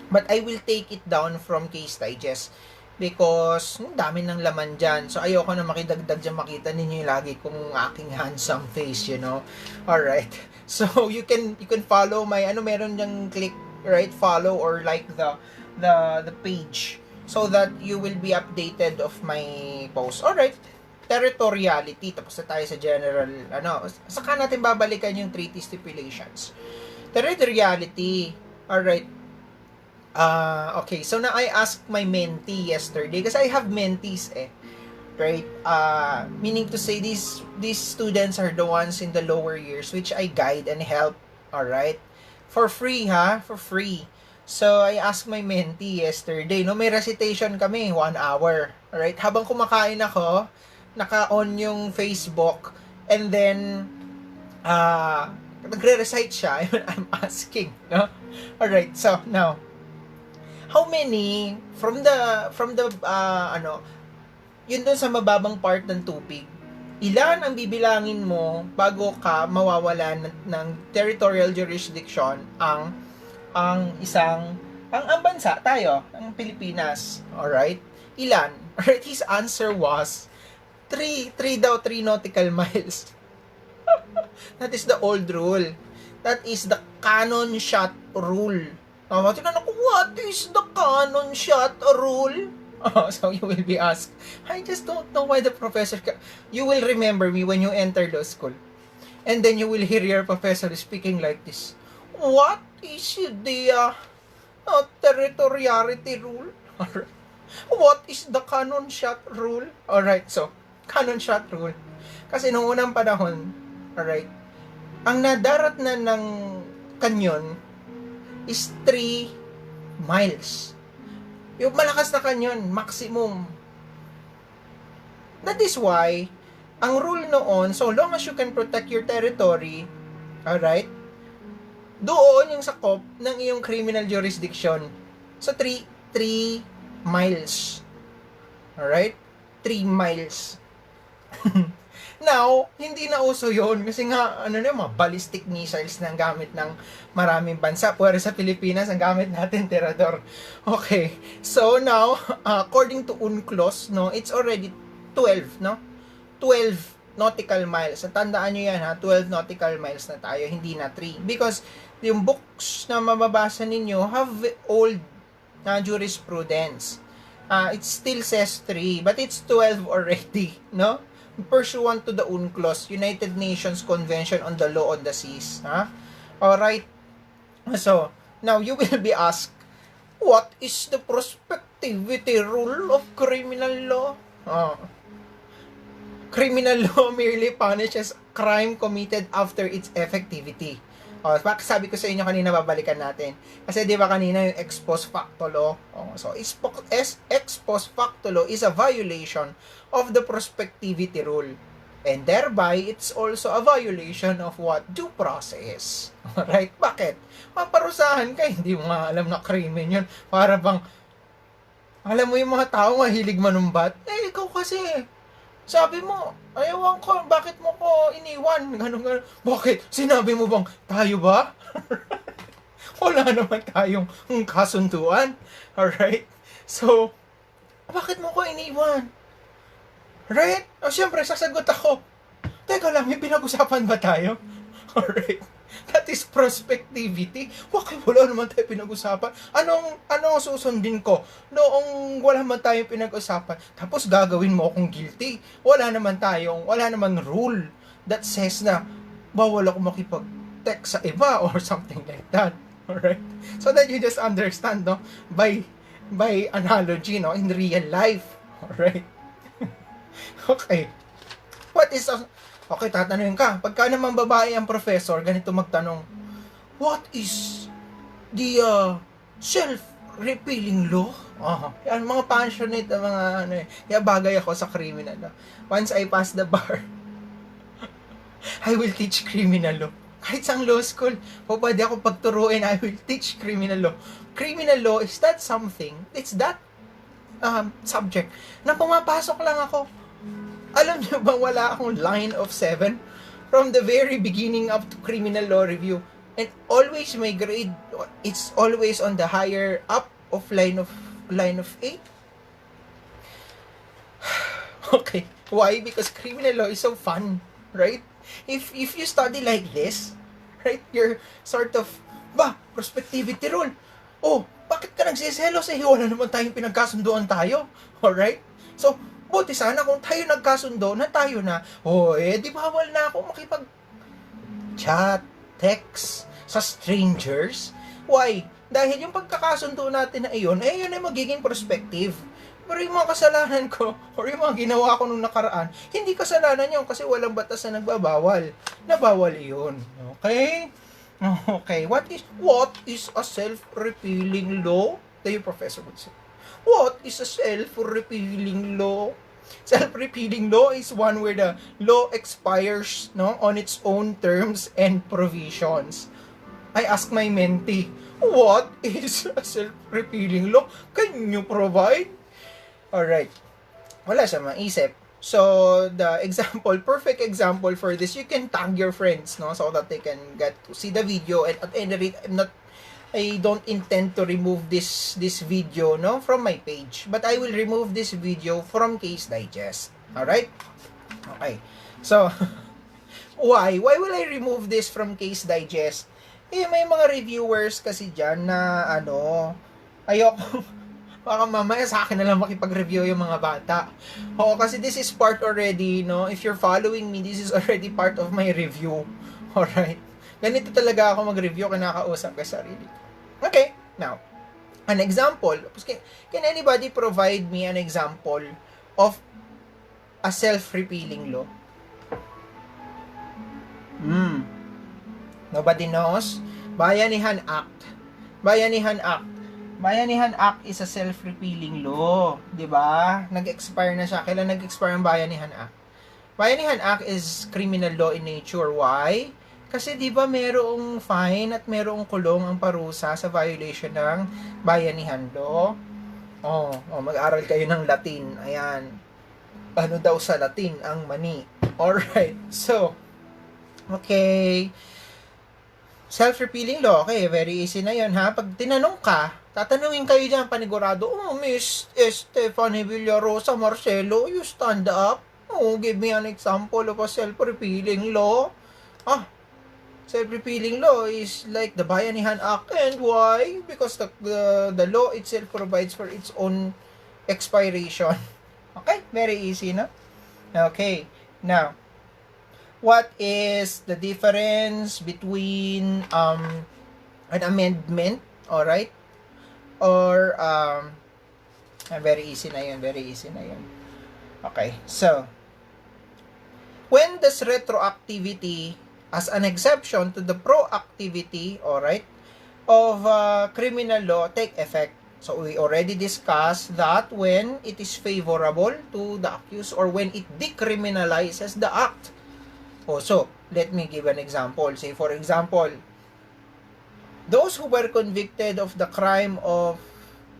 But I will take it down from Case Digest. Because, dami ng laman dyan. So, ayoko na makidagdag dyan. Makita ninyo lagi kong aking handsome face, you know? Alright. So, you can follow my, meron dyang click, right? Follow or like the page. So that you will be updated of my post. Alright. Territoriality. Tapos na tayo sa general, saka natin babalikan yung treaty stipulations. Territoriality. Alright. Okay, so now I asked my mentee yesterday kasi I have mentees right? Meaning to say these students are the ones in the lower years which I guide and help, all right? For free, for free. So I asked my mentee yesterday, may recitation kami 1 hour, all right? Habang kumakain ako, naka-on yung Facebook and then nagre-recite siya. I'm asking, no? All right, so now how many from the yun dun sa mababang part ng tubig, ilan ang bibilangin mo bago ka mawawalan ng territorial jurisdiction ang bansa tayo, ang Pilipinas, alright? Ilan? Alright, his answer was 3 nautical miles. That is the old rule. That is the cannon shot rule. Tinanong ko, what is the cannon shot rule? So you will be asked, I just don't know why the professor... You will remember me when you enter law school. And then you will hear your professor speaking like this. What is the territoriality rule? What is the cannon shot rule? Alright, so, cannon shot rule. Kasi noong unang panahon, alright, ang nadarat na ng kanyon is 3 miles. Yung malakas na kanyon, maximum. That is why, ang rule noon, so long as you can protect your territory, alright, doon yung sakop ng iyong criminal jurisdiction. So, 3 miles. Alright? 3 miles. Now, hindi na uso yun kasi nga, mga ballistic missiles na ang gamit ng maraming bansa. Pwede sa Pilipinas, ang gamit natin, Tirador. Okay. So, now, according to UNCLOS, it's already 12, 12 nautical miles. At tandaan nyo yan, 12 nautical miles na tayo, hindi na 3. Because, yung books na mababasa ninyo have old jurisprudence. It still says 3, but it's 12 already, no? Pursuant to the UNCLOS, United Nations Convention on the Law on the Seas. Alright. So, now you will be asked, what is the prospectivity rule of criminal law? Criminal law merely punishes crime committed after its effectivity. Sabi ko sa inyo kanina, babalikan natin. Kasi di ba kanina yung ex post facto law? So, ex post facto law is a violation of the prospectivity rule. And thereby, it's also a violation of what? Due process. Alright? Bakit? Paparusahan ka, hindi mo nga alam na krimen yun. Para bang, alam mo yung mga tao mahilig manumbat? Ikaw kasi, sabi mo, ayawan ko, bakit mo ko iniwan? Ganun. Bakit? Sinabi mo bang, tayo ba? Wala naman tayong kasunduan. Alright? So, bakit mo ko iniwan? Right? Siyempre, sasagot ako. Teka lang, may pinag-usapan ba tayo? Alright. That is prospectivity. Bakit wala naman tayo pinag-usapan? Anong susundin ko? Noong wala naman tayong pinag-usapan, tapos gagawin mo akong guilty. Wala naman rule that says na bawal ako makipag-text sa iba or something like that. Alright? So that you just understand, no? By analogy, no? In real life. Alright? Okay. Okay, tatanungin ka. Pagka naman babae ang professor, ganito magtanong, what is the self-repealing law? Yan, mga passionate, mga ano eh. Kaya bagay ako sa criminal law. Once I pass the bar, I will teach criminal law. Kahit sa law school, pwede ako pagturuin, I will teach criminal law. Criminal law is that something, it's that subject na pumapasok lang ako. Alam niyo bang wala akong line of 7 from the very beginning up to criminal law review, and always my grade, it's always on the higher up of line of 8. Okay, why? Because criminal law is so fun, right? If you study like this, right, you're sort of prospectivity rule. Oh, bakit ka nagsiselos eh? Wala naman tayong pinagkasunduan tayo. Alright? So, buti sana kung tayo nagkasundo na tayo na, di bawal na ako makipag-chat, text sa strangers. Why? Dahil yung pagkakasundo natin na yun ay magiging perspective. Pero yung mga kasalanan ko, or yung mga ginawa ko nung nakaraan, hindi kasalanan yun kasi walang batas na nagbabawal. Nabawal yun. Okay? Okay. What is a self-repealing law? The professor would say. What is a self-repealing law? Self-repealing law is one where the law expires on its own terms and provisions. I ask my mentee, what is a self-repealing law? Can you provide? Alright. Wala siya maisip. So, the perfect example for this, you can tag your friends, so that they can get to see the video. And at any rate, I don't intend to remove this video from my page, but I will remove this video from Case Digest. Alright? Okay. So, why will I remove this from Case Digest? May mga reviewers kasi dyan na ayoko baka mamaya sa akin na lang makipag-review yung mga bata. Kasi this is part already, if you're following me, this is already part of my review. Alright? Ganito talaga ako mag-review, kinakausap ka sarili. Okay, now, an example. Can anybody provide me an example of a self-repealing law? Nobody knows? Bayanihan Act. Bayanihan Act is a self-repealing law. Diba? Nag-expire na siya. Kailan nag-expire ang Bayanihan Act? Bayanihan Act is criminal law in nature. Why? Kasi di ba merong fine at merong kulong ang parusa sa violation ng bayanihan law? Mag-aral kayo ng Latin. Ayan. Ano daw sa Latin ang mani? Alright. So, okay. Self-repealing law. Okay, very easy na yun, ha? Pag tinanong ka, tatanungin kayo dyan, panigurado, Miss Stephanie Villarosa Marcelo, you stand up. Give me an example of a self-repealing law. Self-repealing law is like the Bayanihan Act. And why? Because the law itself provides for its own expiration. Okay? Very easy, no? Okay. Now, what is the difference between an amendment, alright? Or, very easy na yun. Okay. So, when does retroactivity as an exception to the proactivity, alright, of criminal law take effect? So, we already discussed that when it is favorable to the accused or when it decriminalizes the act. So, let me give an example. Say, for example, those who were convicted of the crime of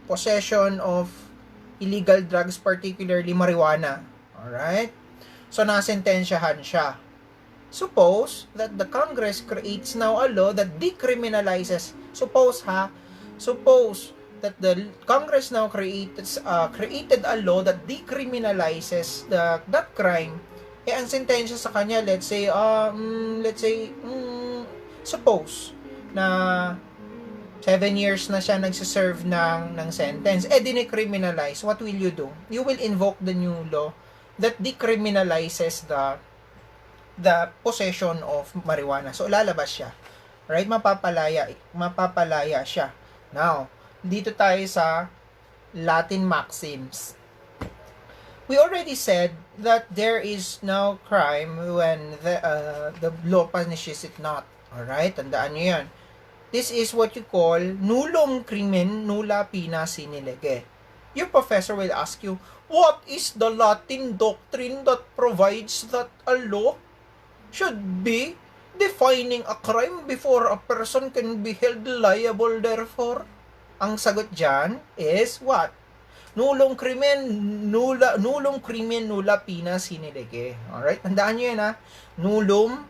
possession of illegal drugs, particularly marijuana, alright? So, nasentensyahan siya. Suppose that the Congress creates now a law that decriminalizes. Suppose that the Congress now created a law that decriminalizes that crime. Ang sentensya sa kanya, let's say Suppose na 7 years na siya nagsiserve ng sentence, dinicriminalize, what will you do? You will invoke the new law that decriminalizes the possession of marijuana. So, lalabas siya. Right? Mapapalaya siya. Now, dito tayo sa Latin maxims. We already said that there is no crime when the law punishes it not. Alright? Tandaan nyo yan. This is what you call nullum crimen nulla pena sine lege. Your professor will ask you, what is the Latin doctrine that provides that a law should be defining a crime before a person can be held liable therefore? Ang sagot dyan is what? Nullum crimen nulla pena sine lege. Alright? Tandaan nyo yan ha. Nullum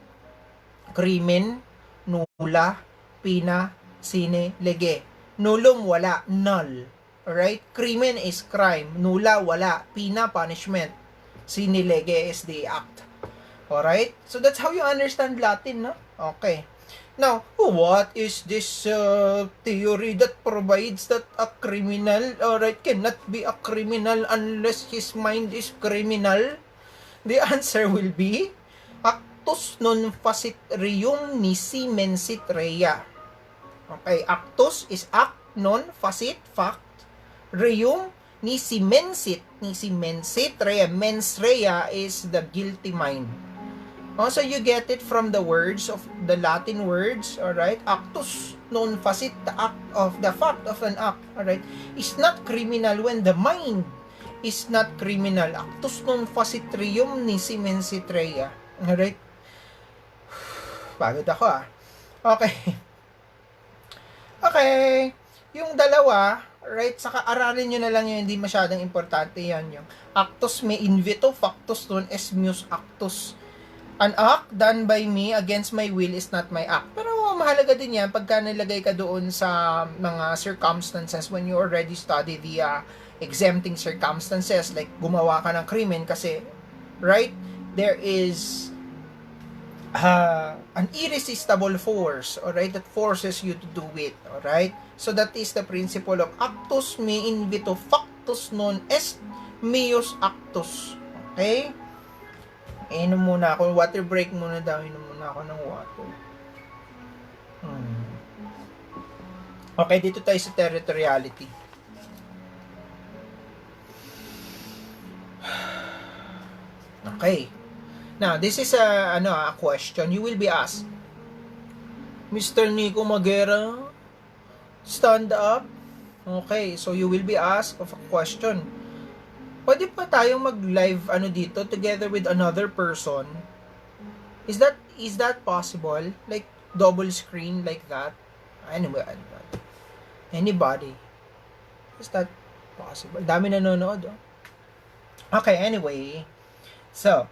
crimen nulla pena sine lege. Nullum, wala. Null. Alright? Crimen is crime. Nulla, wala. Pena, punishment. Sine lege is the act. Alright? So that's how you understand Latin, no? Okay. Now, what is this theory that provides that a criminal, alright, cannot be a criminal unless his mind is criminal? The answer will be actus non facit reum nisi mensit rea. Okay, actus is act, non facit, fact. Reum, nisi mensit rea. Mens rea is the guilty mind. Also, you get it from the words of the Latin words, alright? Actus non facit, the act of the fact of an act, alright, is not criminal when the mind is not criminal. Actus non facit reum nisi mensit rea. Alright? Pagod ako Okay. Okay. Yung dalawa, right, saka aralin nyo na lang yun, hindi masyadong importante yan. Yung actus me invito, factus non est meus actus. An act done by me against my will is not my act. Pero mahalaga din yan pagka nilagay ka doon sa mga circumstances when you already study the exempting circumstances, like gumawa ka ng krimen kasi, right, there is an irresistible force, alright, that forces you to do it, alright? So that is the principle of actus me invito, factus non est meus actus. Okay? Inom muna ako, water break muna daw, inom muna ako ng water. Okay, dito tayo sa territoriality. Okay. Now, this is a question you will be asked. Mr. Nico Magera, stand up. Okay, so you will be asked of a question. Pwede pa tayong mag-live dito together with another person? Is that possible? Like double screen like that? Anyway, anybody? Is that possible? Dami nanonood. Okay, anyway. So,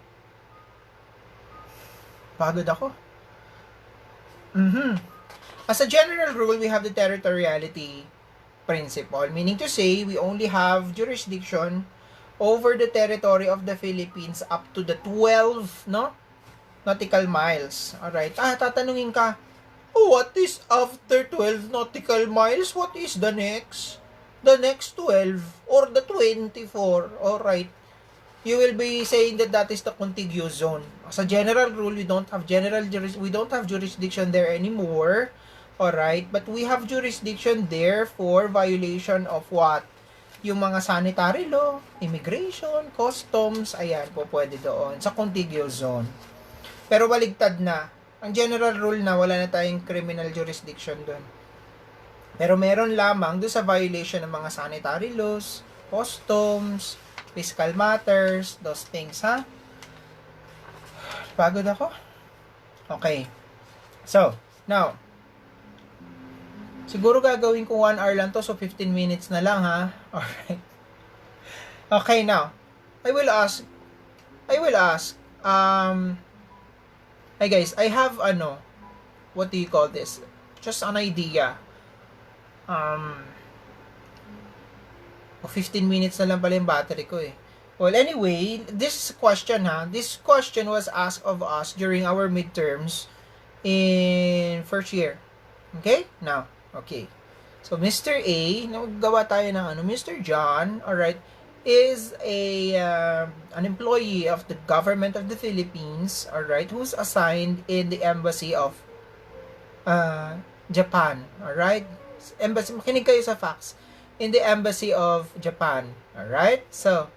pagod ako. As a general rule, we have the territoriality principle, meaning to say, we only have jurisdiction over the territory of the Philippines up to the 12, nautical miles. Alright. Tatanungin ka, what is after 12 nautical miles? What is the next? The next 12 or the 24? Alright. You will be saying that is the contiguous zone. As a general rule, we don't have jurisdiction there anymore. Alright? But we have jurisdiction there for violation of what? Yung mga sanitary law, immigration, customs, ayan, po pwede doon sa contiguous zone. Pero baligtad na. Ang general rule na wala na tayong criminal jurisdiction doon. Pero meron lamang doon sa violation ng mga sanitary laws, customs, fiscal matters, those things, ha? Pagod ako. Okay. So, now, siguro gagawin ko 1 hour lang to, so 15 minutes na lang, ha? Alright. Okay, now, I will ask, hey guys, I have, what do you call this? Just an idea. 15 minutes na lang pala yung battery ko eh. Well, anyway, this question was asked of us during our midterms in first year. Okay? Now, okay. So, Mr. A, nagawa tayo ng Mr. John, alright, is an employee of the government of the Philippines, alright, who's assigned in the embassy of Japan, alright? Embassy, makinig kayo sa facts. In the embassy of Japan, alright? So,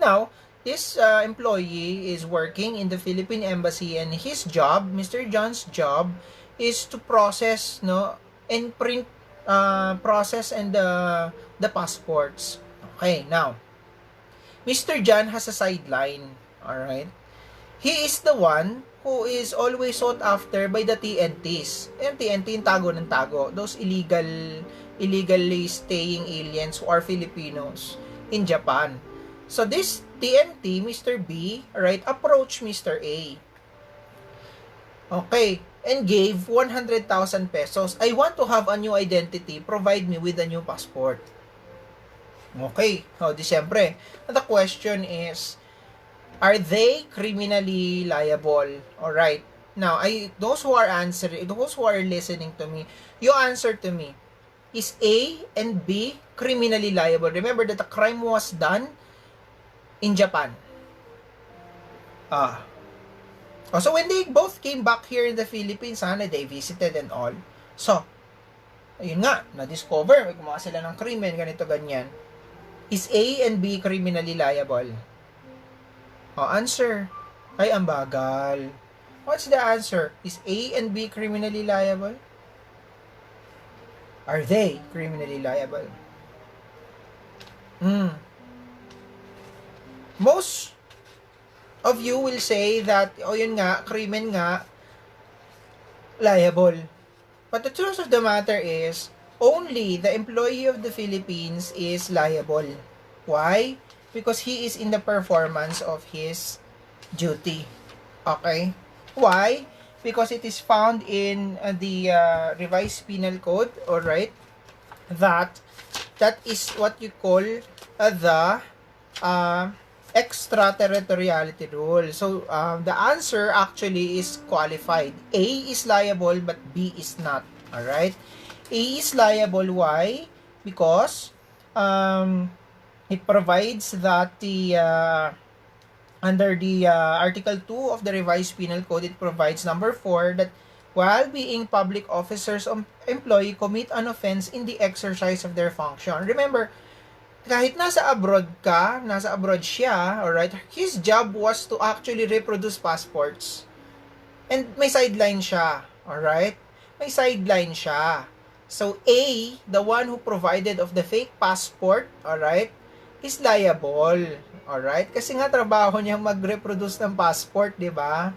now, this employee is working in the Philippine embassy, and his job, Mr. John's job, is to process, and print, process and the passports. Okay, now, Mr. John has a sideline, alright? He is the one who is always sought after by the TNTs. And TNT, yung tago ng tago. Those illegally staying aliens who are Filipinos in Japan. So this TNT, Mr. B, right, approached Mr. A. Okay, and gave 100,000 pesos. I want to have a new identity. Provide me with a new passport. Okay, so di syempre, the question is, are they criminally liable? Alright. Now, those who are listening to me, you answer to me. Is A and B criminally liable? Remember that the crime was done in Japan. So when they both came back here in the Philippines, they visited and all. So, ayun nga, na-discover, gumawa sila ng krimen, ganito, ganyan. Is A and B criminally liable? Answer. Ay, ang bagal. What's the answer? Is A and B criminally liable? Are they criminally liable? Most of you will say that, yun nga, krimen nga, liable. But the truth of the matter is, only the employee of the Philippines is liable. Why? Because he is in the performance of his duty. Okay? Why? Because it is found in the revised penal code, alright? That is what you call the extraterritoriality rule. So, the answer actually is qualified. A is liable, but B is not. Alright? A is liable. Why? Because, it provides that under the Article 2 of the Revised Penal Code, it provides number 4 that while being public officers or employee commit an offense in the exercise of their function. Remember, kahit nasa abroad siya, alright, his job was to actually reproduce passports. And may sideline siya, alright? May sideline siya. So, A, the one who provided of the fake passport, alright, is liable. Alright? Kasi nga trabaho niyang mag-reproduce ng passport, di ba?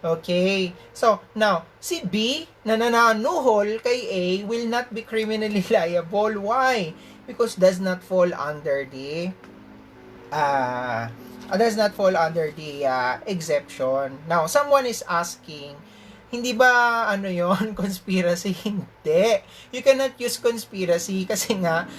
Okay. So, now, si B na nananuhol kay A will not be criminally liable. Why? Because does not fall under the exception. Now, someone is asking, hindi ba yon conspiracy? Hindi. You cannot use conspiracy kasi nga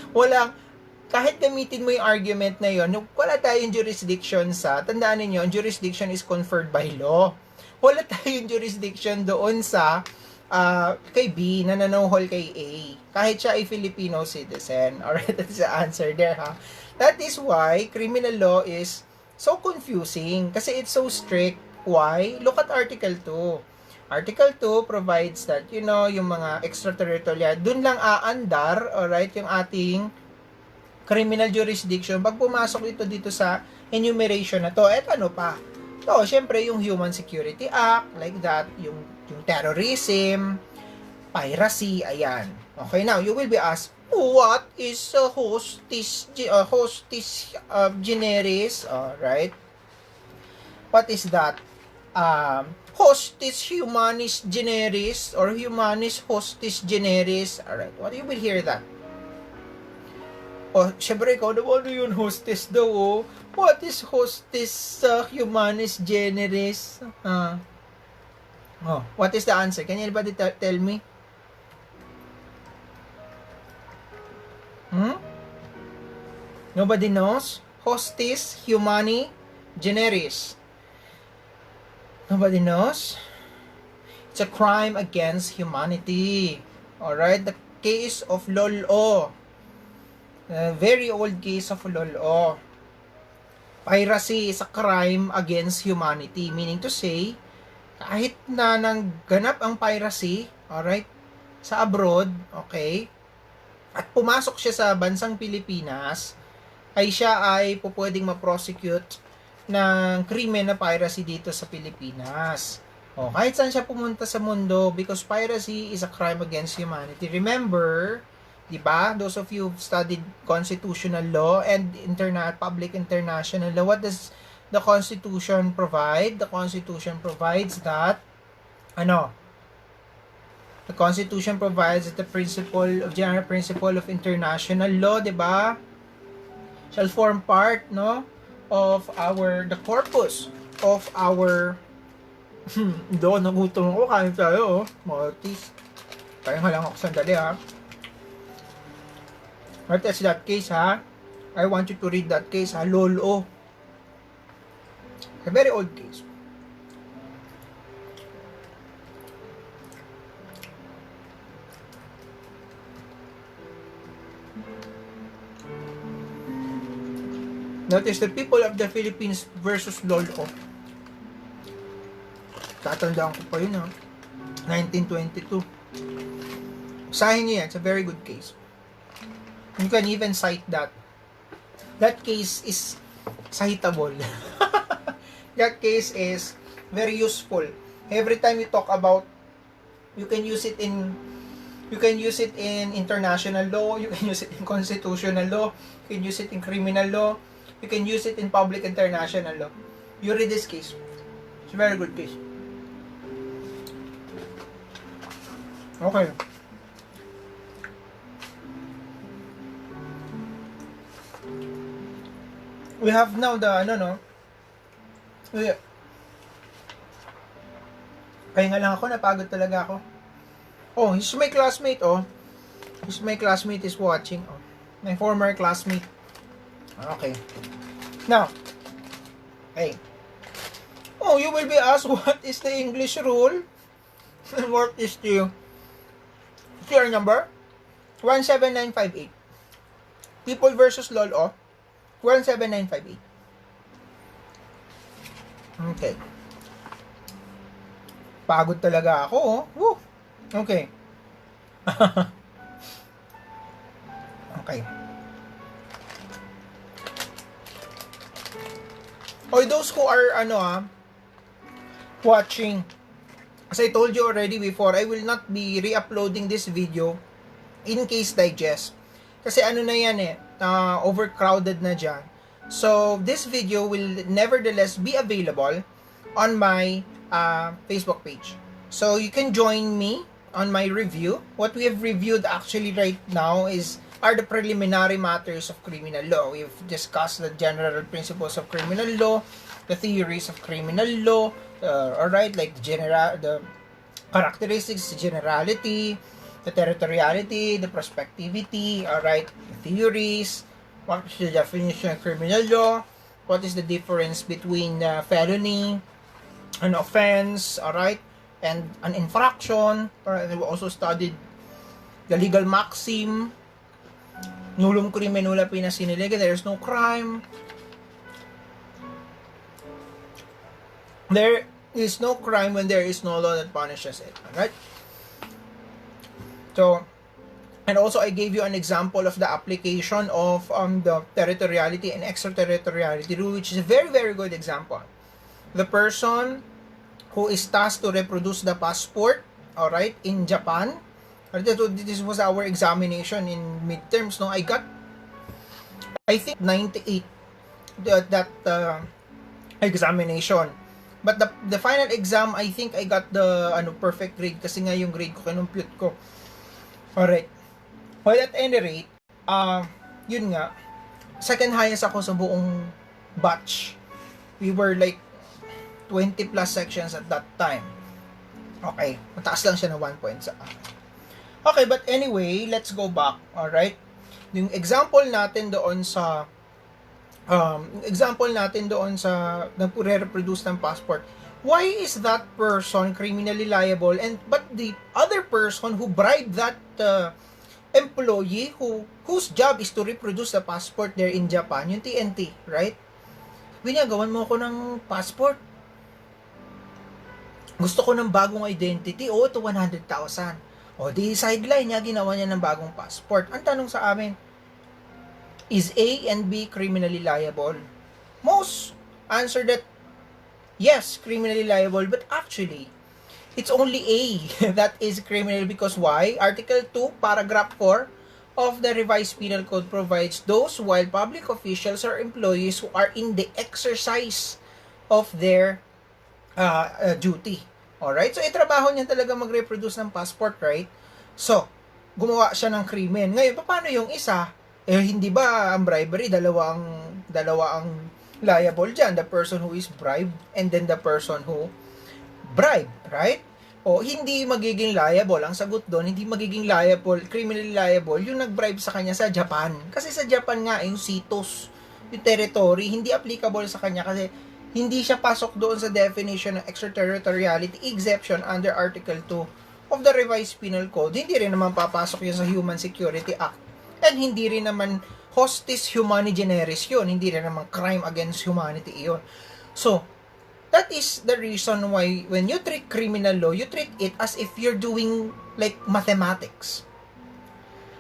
kahit gamitin mo yung argument na yon, wala tayong jurisdiction tandaan niyo, jurisdiction is conferred by law. Wala tayong jurisdiction doon sa kay B, nananahuhol kay A. Kahit siya ay Filipino citizen. Alright, that's the answer there, ha? That is why criminal law is so confusing kasi it's so strict. Why? Look at Article 2. Article 2 provides that, yung mga extraterritorial, dun lang aandar, alright, yung ating criminal jurisdiction pag pumasok ito dito sa enumeration na to. At ano pa? So, syempre, yung Human Security Act, like that, yung terrorism, piracy, ayan. Okay, now, you will be asked, what is hostis generis? Alright? What is that? Hostis humanis generis or humanis hostis generis. Alright, what you will hear that? Syempre ikaw daw, ano yun, hostess daw, What is hostis humanis generis? What is the answer? Can anybody tell me? Nobody knows? Hostis humani generis. Nobody knows? It's a crime against humanity. Alright? The case of Lolo. Very old case of Lolo. Piracy is a crime against humanity. Meaning to say, kahit na nangganap ang piracy, alright, sa abroad, okay, at pumasok siya sa bansang Pilipinas, ay siya ay pwedeng ma-prosecute ng krimen na piracy dito sa Pilipinas. O, kahit saan siya pumunta sa mundo, because piracy is a crime against humanity. Remember, di ba? Those of you who've studied constitutional law and public international law, what does the Constitution provide? The Constitution provides that, the Constitution provides that the general principle of international law, di ba, shall form part, of the corpus of our, doon, nagutom ako, kain tayo, Maltese. Kaya nga lang ako sandali, ha. What is that case, ha? I want you to read that case, ha? Lolo. A very old case. Notice the people of the Philippines versus Lolo. Tatandaan ko pa yun, ha? 1922. Basahin niyo yan. It's a very good case. You can even cite that. That case is citable. That case is very useful. Every time you talk about, you can use it in international law, you can use it in constitutional law, you can use it in criminal law, you can use it in public international law. You read this case. It's a very good case. Okay. We have now the, Kaya nga lang ako, napagod talaga ako. Oh, he's my classmate, oh. My classmate is watching, oh. My former classmate. Okay. Now, hey. Oh, you will be asked, what is the English rule? And what is the clear number? 17958. People versus Lolo. 17958. Okay. Pagod talaga ako, oh. Woo! Okay. Okay. Or those who are, watching, as I told you already before, I will not be re-uploading this video in Case Digest. Kasi na yan overcrowded na dyan. So, this video will nevertheless be available on my Facebook page. So, you can join me on my review. What we have reviewed actually right now are the preliminary matters of criminal law. We've discussed the general principles of criminal law, the theories of criminal law, alright, like the characteristics, the generality, the territoriality, the prospectivity, alright, the theories, what is the definition of criminal law, what is the difference between felony, an offense, alright, and an infraction. Alright, we also studied the legal maxim, nullum crimen nulla pena sine lege, there is no crime. There is no crime when there is no law that punishes it, alright? So, and also I gave you an example of the application of the territoriality and extraterritoriality rule, which is a very, very good example. The person who is tasked to reproduce the passport, alright, in Japan, this was our examination in midterms, no? I got, I think, 98 that examination. But the final exam, I think I got the perfect grade kasi nga yung grade ko kinumpute ko. Alright. Well, at any rate, yun nga, second highest ako sa buong batch. We were like 20 plus sections at that time. Okay, mataas lang siya na 1 point sa akin. Okay, but anyway, let's go back. Alright? Yung example natin doon sa nagre-reproduce ng passport, why is that person criminally liable, and but the other person who bribed that employee whose job is to reproduce the passport there in Japan, yung TNT, right? Binagawan mo ako ng passport. Gusto ko ng bagong identity. O, ito 100,000. O, di sideline niya, ginawa niya ng bagong passport. Ang tanong sa amin, is A and B criminally liable? Most answer that yes, criminally liable, but actually, it's only A that is criminal because why? Article 2, paragraph 4 of the revised penal code provides those while public officials or employees who are in the exercise of their duty. Alright? So, itrabaho niya talaga mag-reproduce ng passport, right? So, gumawa siya ng krimen. Ngayon, paano yung isa? Hindi ba ang bribery, dalawa ang liable dyan? The person who is bribed and then the person who bribed, right? O, hindi magiging liable. Ang sagot doon, hindi magiging liable, criminally liable, yung nag-bribe sa kanya sa Japan. Kasi sa Japan nga, yung CITOS, yung territory, hindi applicable sa kanya kasi hindi siya pasok doon sa definition ng extraterritoriality exception under Article 2 of the revised penal code. Hindi rin naman papasok yun sa Human Security Act. And hindi rin naman hostis humani generis yun. Hindi rin naman crime against humanity yun. So, that is the reason why when you treat criminal law, you treat it as if you're doing like mathematics.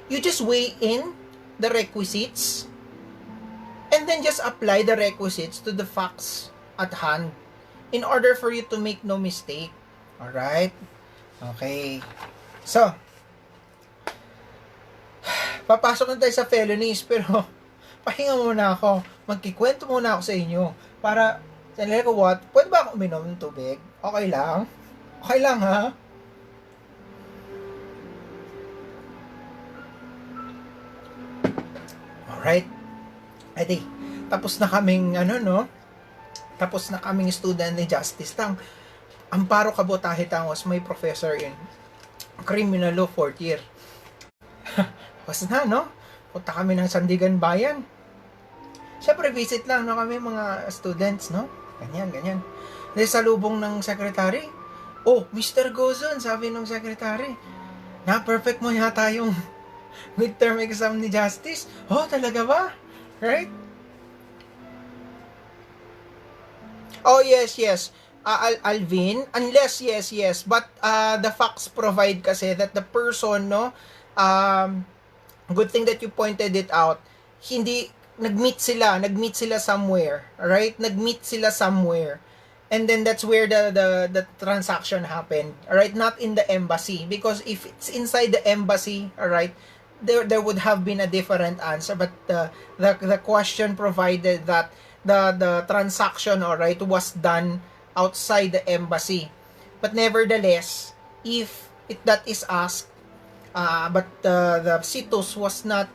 You just weigh in the requisites and then just apply the requisites to the facts at hand in order for you to make no mistake. Alright? Okay. So, papasok na tayo sa felonies, pero pahinga muna ako. Magkikwento muna ako sa inyo para sanila ko what? Pwede ba ako uminom ng tubig? Okay lang? Okay lang ha? Alright. Edi, tapos na kaming tapos na kaming student ni Justice Tang. Amparo Kabotahe Tang was my professor in criminal law 4th year. Tapos na, no? Punta kami ng Sandigan Bayan. Siyempre, visit lang no kami mga students, no? Ganyan. Dahil sa lubong ng secretary, oh, Mr. Gozon, sabi ng secretary, na-perfect mo yata yung midterm exam ni Justice. Oh, talaga ba? Right? Oh, yes. Alvin, unless, yes. But, the facts provide kasi that the person, no, good thing that you pointed it out, hindi, nag-meet sila somewhere, right? Nag-meet sila somewhere. And then that's where the transaction happened, alright? Not in the embassy. Because if it's inside the embassy, alright, there would have been a different answer. But the question provided that the transaction, alright, was done outside the embassy. But nevertheless, if that is asked, but the CITOS was not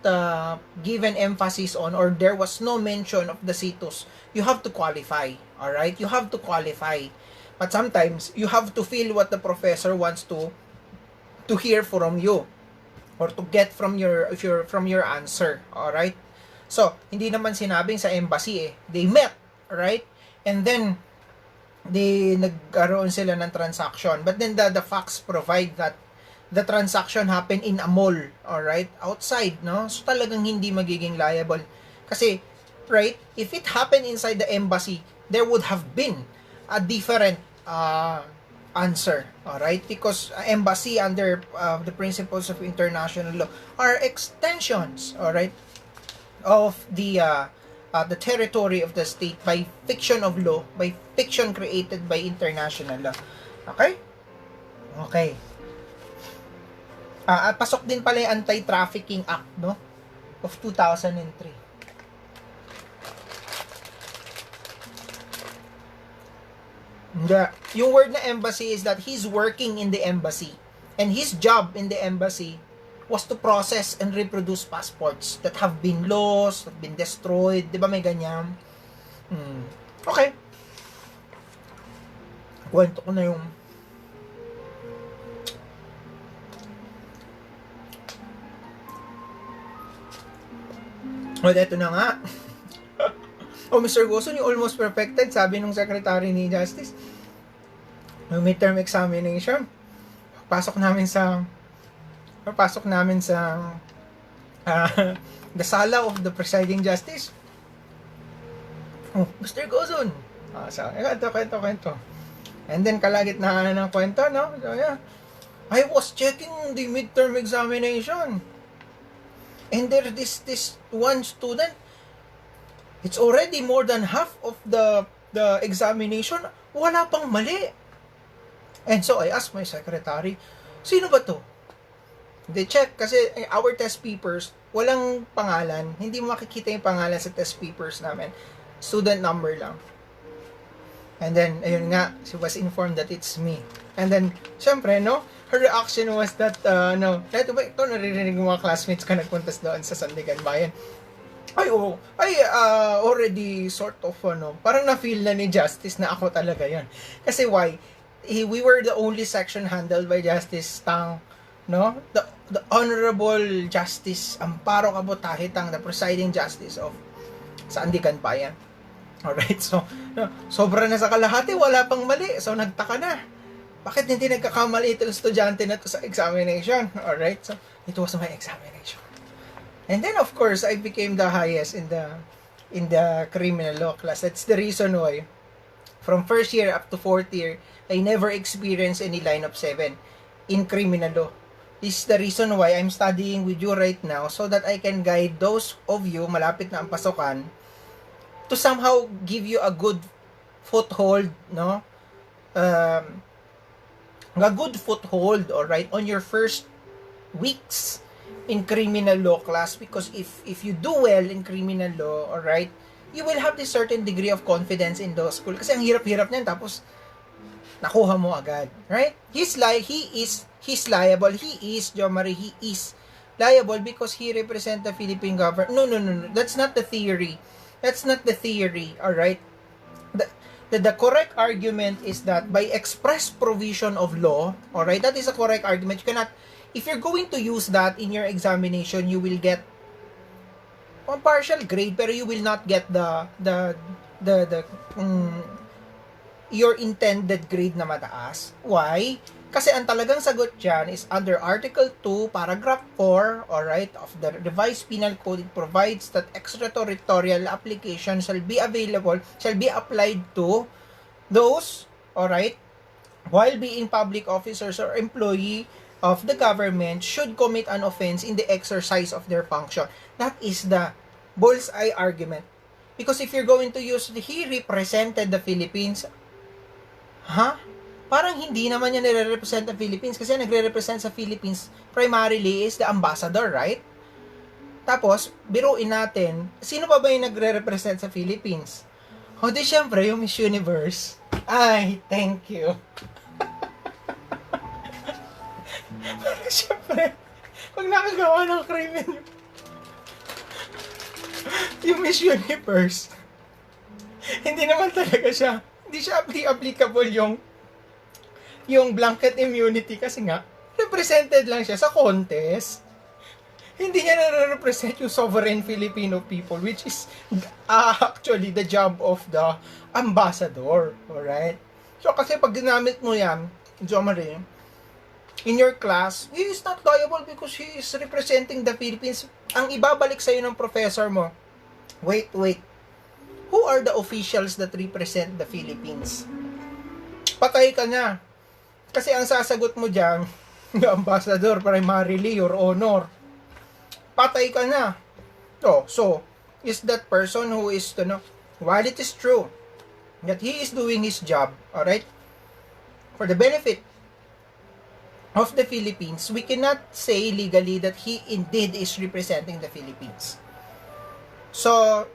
given emphasis on, or there was no mention of the CITOS, you have to qualify. Alright? You have to qualify. But sometimes, you have to feel what the professor wants to hear from you, or to get from your answer. Alright? So, hindi naman sinabing sa embassy eh. They met. Right? And then, nagkaroon sila ng transaction. But then, the facts provide that the transaction happened in a mall, alright, outside, no? So talagang hindi magiging liable. Kasi, right, if it happened inside the embassy, there would have been a different answer, alright? Because embassy under the principles of international law are extensions, alright, of the territory of the state by fiction of law, by fiction created by international law. Okay? Okay. At pasok din pala yung Anti-Trafficking Act, no? Of 2003. Yung word na embassy is that he's working in the embassy. And his job in the embassy was to process and reproduce passports that have been lost, have been destroyed. Di ba may ganyan? Okay. Kwento ko na yung o, eto na nga. Oh, Mr. Gozon, you almost perfected, sabi nung secretary ni Justice. Yung midterm examination, pasok namin sa uh, the sala of the presiding justice. Oh, Mr. Gozon. So, kwento. And then, kalagitnaan ng kwento, no? So, yeah. I was checking the midterm examination. And there this one student, it's already more than half of the examination, wala pang mali. And so, I asked my secretary, sino ba to? They check, kasi our test papers, walang pangalan. Hindi mo makikita yung pangalan sa test papers namin. Student number lang. And then, ayun nga, she was informed that it's me. And then, syempre, no, her reaction was that, ito naririnig mo mga classmates ka nagpuntas doon sa Sandigan Bayan. Already sort of, parang na-feel na ni Justice na ako talaga yon. Kasi why? We were the only section handled by Justice Tang, no? The Honorable Justice Amparo Kabutahitang, the presiding justice of Sandigan Bayan. Alright, so, sobra na sa kalahati, wala pang mali. So, nagtaka na. Bakit hindi nagkakamali itong estudyante na to sa examination? Alright, so, it was my examination. And then, of course, I became the highest in the criminal law class. That's the reason why, from first year up to fourth year, I never experienced any line of 7 in criminal law. This is the reason why I'm studying with you right now, so that I can guide those of you, malapit na ang pasukan, to somehow give you a good foothold, no? A good foothold, alright, on your first weeks in criminal law class, because if you do well in criminal law, alright, you will have this certain degree of confidence in law school. Kasi ang hirap-hirap niyan, tapos nakuha mo agad, right? He's liable. He is, Jo Marie, he is liable because he represents the Philippine government. No. That's not the theory. Alright? The correct argument is that by express provision of law, alright, that is a correct argument. You cannot, if you're going to use that in your examination, you will get a partial grade, pero you will not get your intended grade na mataas. Why? Kasi ang talagang sagot dyan is under Article 2, Paragraph 4, alright, of the Revised Penal Code. It provides that extraterritorial application shall be applied to those, alright, while being public officers or employee of the government should commit an offense in the exercise of their function. That is the bullseye argument. Because if you're going to use, he represented the Philippines, parang hindi naman niya nire-represent ang Philippines, kasi nagre-represent sa Philippines primarily is the ambassador, right? Tapos, biruin natin, sino pa ba yung nagre-represent sa Philippines? O di syempre, yung Miss Universe. Ay, thank you. Parang syempre, pag nakagawa ng krimen yung Miss Universe, hindi naman talaga siya, hindi siya applicable yung blanket immunity, kasi nga represented lang siya sa contest. Hindi niya na-represent yung sovereign Filipino people, which is actually the job of the ambassador. Alright? So, kasi pag ginamit mo yan, Jo Marie, in your class, he is not liable because he is representing the Philippines. Ang ibabalik sa'yo ng professor mo, wait, who are the officials that represent the Philippines? Patay ka na. Kasi ang sasagot mo dyan, yung ambassador, primarily, your honor. Patay ka na. So, is that person who is, while it is true that he is doing his job, alright, for the benefit of the Philippines, we cannot say legally that he indeed is representing the Philippines. So,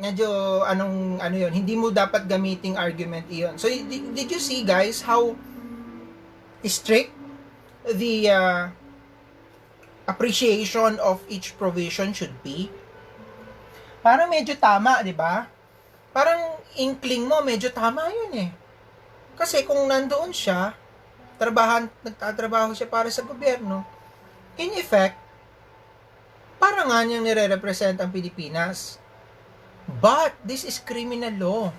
medyo, yun, hindi mo dapat gamiting argument iyon. So, did you see, guys, how strict the appreciation of each provision should be? Parang medyo tama, di ba? Parang inkling mo, medyo tama yun eh. Kasi kung nandoon siya, nagtatrabaho siya para sa gobyerno, in effect, parang nga niyang nire-represent ang Pilipinas. But, this is criminal law.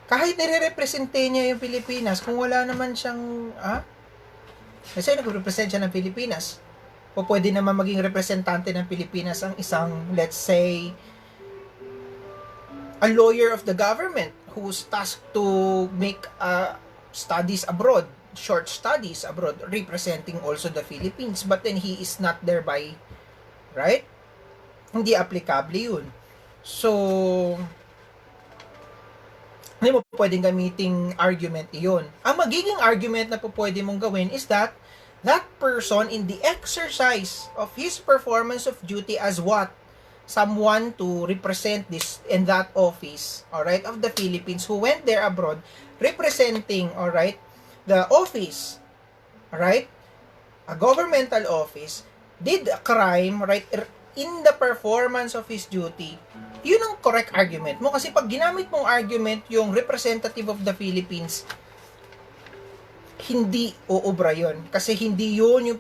Kahit nire-represente niya yung Pilipinas, kung wala naman siyang, kasi nagre-represent siya ng Pilipinas, o pwede naman maging representante ng Pilipinas ang isang, let's say, a lawyer of the government who's tasked to make studies abroad, short studies abroad, representing also the Philippines, but then he is not thereby, right? Hindi applicable yun. So, hindi mo pwedeng gamiting argument iyon. Ang magiging argument na po pwede mong gawin is that that person in the exercise of his performance of duty as what? Someone to represent this and that office, alright, of the Philippines who went there abroad representing, alright, the office, alright, a governmental office, did a crime, right, in the performance of his duty. Yun ang correct argument mo. Kasi pag ginamit mong argument yung representative of the Philippines, hindi uubra yun. Kasi hindi yun yung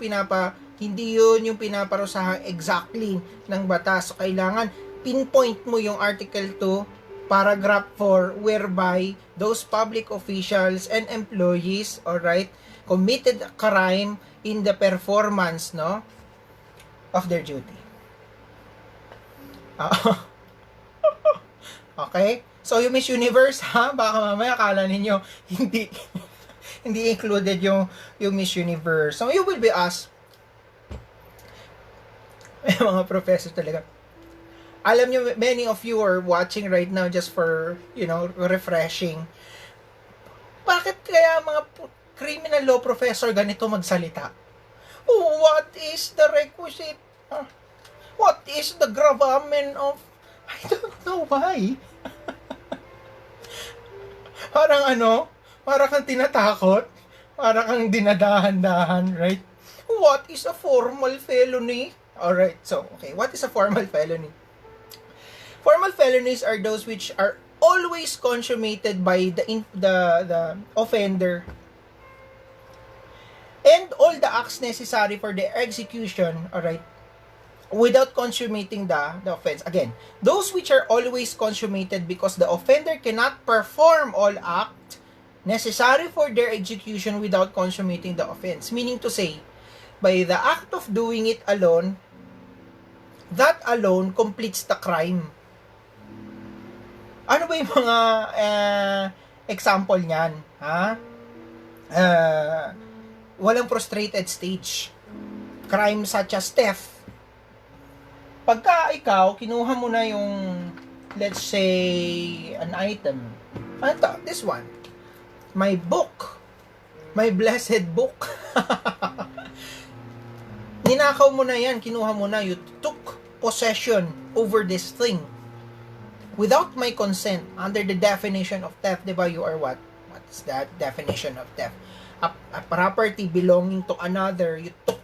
pinaparusahan exactly ng batas. So, kailangan pinpoint mo yung Article 2, Paragraph 4, whereby those public officials and employees, alright, committed a crime in the performance, no, of their duty. Okay? So, yung Miss Universe, baka mamaya akala ninyo, hindi included yung Miss Universe. So, you will be asked, mga professor talaga. Alam nyo, many of you are watching right now just for, refreshing. Bakit kaya mga criminal law professor ganito magsalita? What is the requisite? What is the gravamen of... I don't know why. Parang kang tinatakot, parang kang dinadahan-dahan, right? What is a formal felony? Alright, so, okay, what is a formal felony? Formal felonies are those which are always consummated by the offender and all the acts necessary for their execution, alright, without consummating the offense. Again, those which are always consummated because the offender cannot perform all acts necessary for their execution without consummating the offense. Meaning to say, by the act of doing it alone, that alone completes the crime. Ano ba yung mga example niyan? Walang prostrated stage. Crime such as theft. Pagka ikaw, kinuha mo na yung, let's say, an item. This one. My book. My blessed book. Ninakaw mo na yan, kinuha mo na. You took possession over this thing. Without my consent, under the definition of theft, diba, you are what? What is that definition of theft? A property belonging to another, you took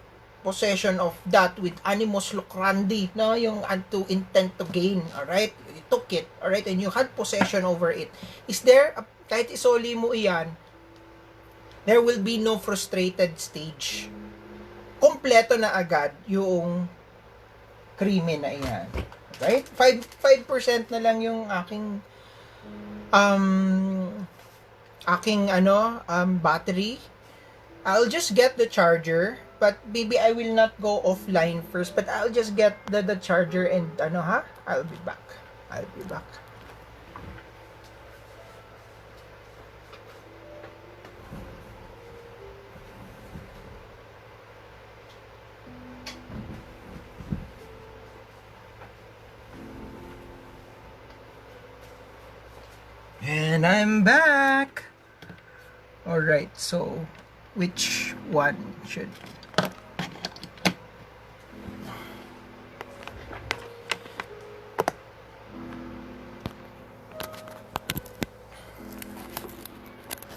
possession of that with animus lucrandi, no, yung to intent to gain, alright, you took it, alright, and you had possession over it. Is there, kahit isoli mo iyan, there will be no frustrated stage. Kompleto na agad yung krimen na iyan, right? 5% na lang yung aking battery. I'll just get the charger. But maybe I will not go offline first, but I'll just get the charger and I'll be back. And I'm back. Alright, so which one should...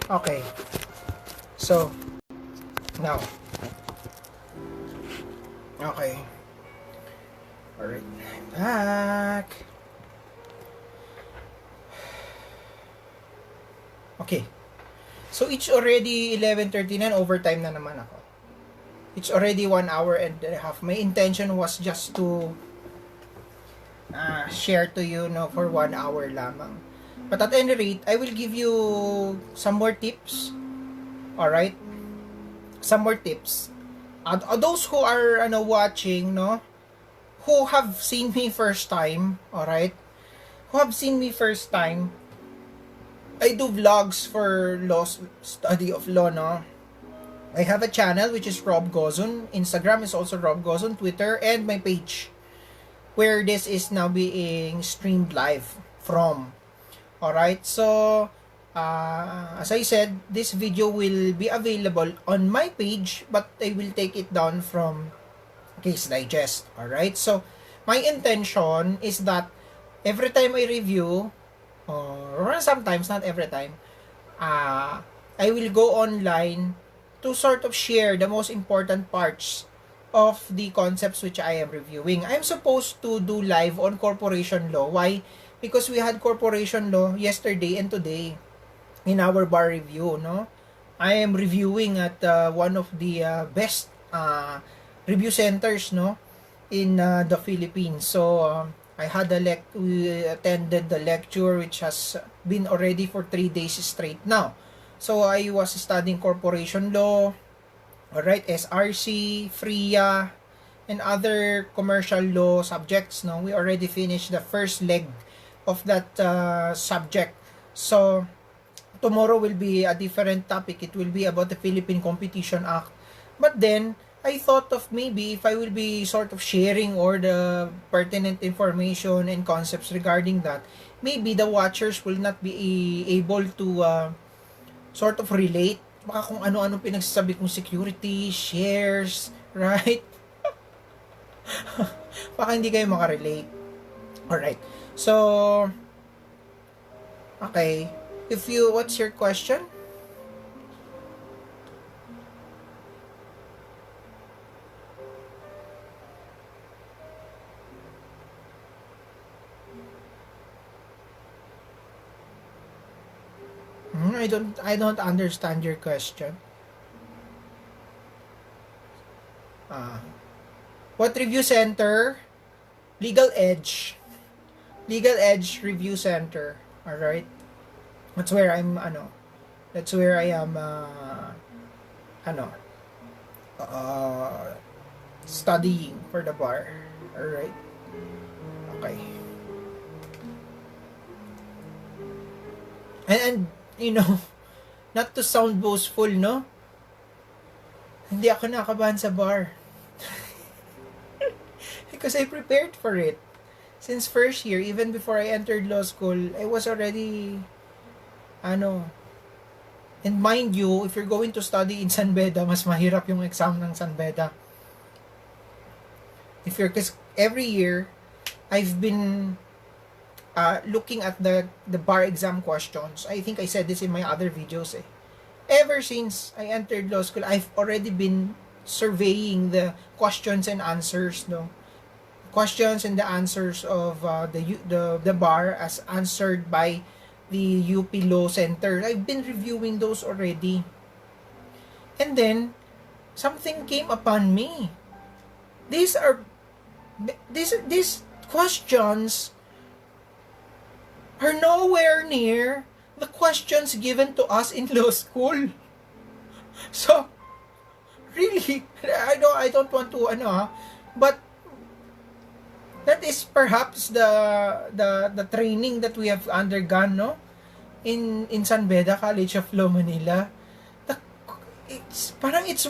Okay, so now, okay, alright, I'm back. Okay, so it's already 11:39, overtime na naman ako. It's already 1 hour and a half. My intention was just to share to you, for 1 hour lamang. But at any rate, I will give you some more tips. Alright? Some more tips. Those who are watching, no, who have seen me first time, alright? Who have seen me first time, I do vlogs for study of law, no? I have a channel which is Rob Gozon. Instagram is also Rob Gozon, Twitter, and my page where this is now being streamed live from. Alright, so as I said, this video will be available on my page, but I will take it down from Case Digest. Alright, so my intention is that every time I review, or sometimes, not every time, I will go online to sort of share the most important parts of the concepts which I am reviewing. I'm supposed to do live on corporation law. Why? Because we had corporation law yesterday and today in our bar review, no? I am reviewing at one of the best review centers, no, in the Philippines. So I had we attended the lecture which has been already for 3 days straight now. So I was studying corporation law, alright, SRC, FRIA, and other commercial law subjects. No, we already finished the first leg of that subject. So tomorrow will be a different topic. It will be about the Philippine Competition Act. But then I thought of maybe if I will be sort of sharing or the pertinent information and concepts regarding that, maybe the watchers will not be able to sort of relate. Baka kung ano-ano pinagsasabi kong security, shares, right? Baka hindi kayo makarelate. Alright. So, okay. What's your question? I don't understand your question. What review center? Legal Edge Review Center. All right. That's where I am studying for the bar. All right. Okay. And not to sound boastful, no? Hindi ako nakabahan sa bar. Because I prepared for it. Since first year, even before I entered law school, I was already, and mind you, if you're going to study in San Beda, mas mahirap yung exam ng San Beda. Because every year, I've been looking at the bar exam questions. I think I said this in my other videos. Ever since I entered law school, I've already been surveying the questions and answers, no? Questions and the answers of the bar as answered by the UP Law Center. I've been reviewing those already. And then, something came upon me. These questions are nowhere near the questions given to us in law school. So, really, I don't want to, but that is perhaps the training that we have undergone, no, in San Beda College of Law, Manila. It's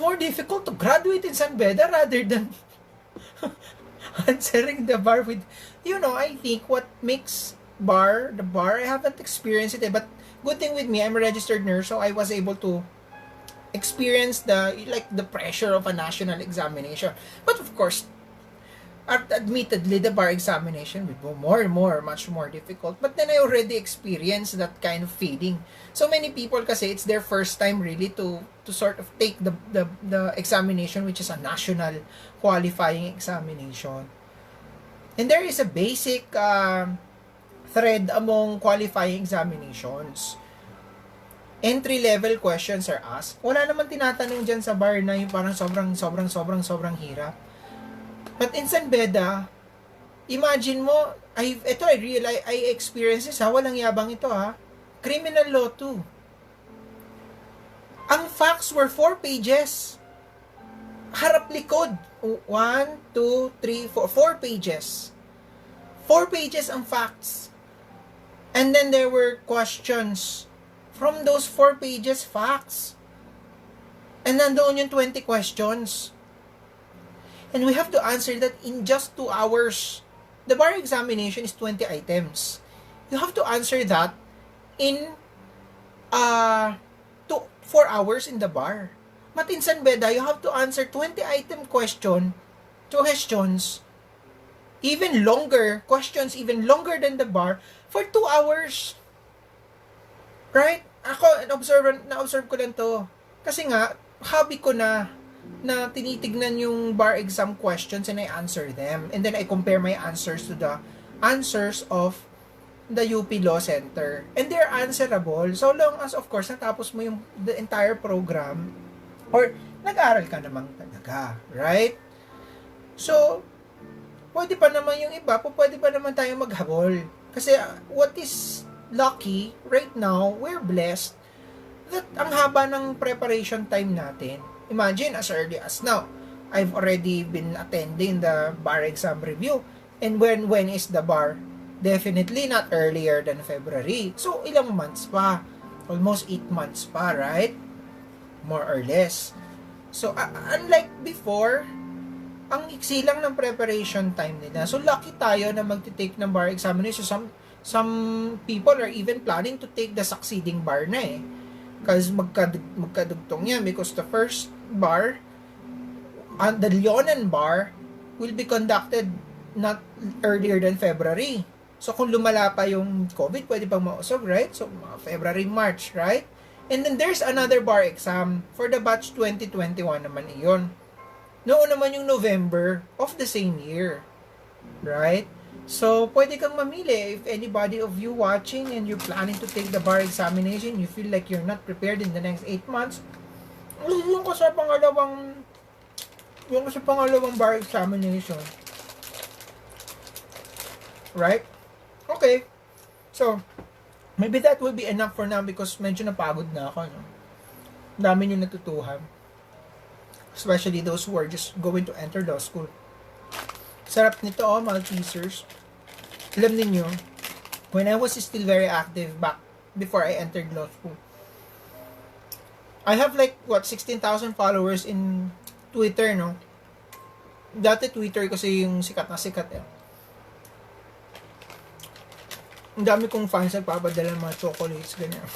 more difficult to graduate in San Beda rather than answering the bar with, I think what makes the bar, I haven't experienced it, but good thing with me, I'm a registered nurse, so I was able to experience the pressure of a national examination. But of course, admittedly, the bar examination will be much more difficult. But then I already experienced that kind of feeling. So many people kasi it's their first time really to sort of take the examination, which is a national qualifying examination. And there is a basic thread among qualifying examinations. Entry-level questions are asked. Wala naman tinatanong dyan sa bar na yung parang sobrang hirap. But in San Beda, imagine mo, I realize, I experienced this, ha? Walang yabang ito, ha? Criminal law too. Ang facts were 4 pages. Harap likod. 1, 2, 3, 4. 4 pages. 4 pages ang facts. And then there were questions. From those 4 pages, facts. And nandoon yung 20 questions. And we have to answer that in just 2 hours. The bar examination is 20 items. You have to answer that in 4 hours in the bar. Matinsan beda, you have to answer 20 item questions, even longer, questions even longer than the bar for 2 hours. Right? Ako, na-observe ko lang to. Kasi nga, hobby ko na tinitignan yung bar exam questions and I answer them. And then I compare my answers to the answers of the UP Law Center. And they're answerable. So long as, of course, natapos mo yung the entire program or nag-aral ka namang talaga. Right? So, pwede pa naman yung iba, pwede pa naman tayo maghabol. Kasi what is lucky, right now, we're blessed that ang haba ng preparation time natin. Imagine, as early as now, I've already been attending the bar exam review. And when is the bar? Definitely not earlier than February. So, ilang months pa? Almost 8 months pa, right? More or less. So, unlike before, ang iksi lang ng preparation time nila. So, lucky tayo na magti-take ng bar examination. Some people are even planning to take the succeeding bar na eh. Because magkadugtong yan because the first bar, the Leonan bar, will be conducted not earlier than February. So, kung lumala pa yung COVID, pwede pang mausog, right? So, February, March, right? And then, there's another bar exam for the batch 2021 naman iyon. Noon naman yung November of the same year. Right? So, pwede kang mamili. If anybody of you watching and you're planning to take the bar examination, you feel like you're not prepared in the next 8 months, yung ko sa pangalawang bar examination. Right? Okay. So, maybe that will be enough for now because medyo napagod na ako. No? Dami nyo natutuhan. Especially those who are just going to enter law school. Sarap nito, Maltesers. Alam niyo, when I was still very active back before I entered law school, I have 16,000 followers in Twitter, no? Dati Twitter kasi yung sikat na sikat eh. Ang dami kong fans nagpapadala ng mga chocolates, ganyan.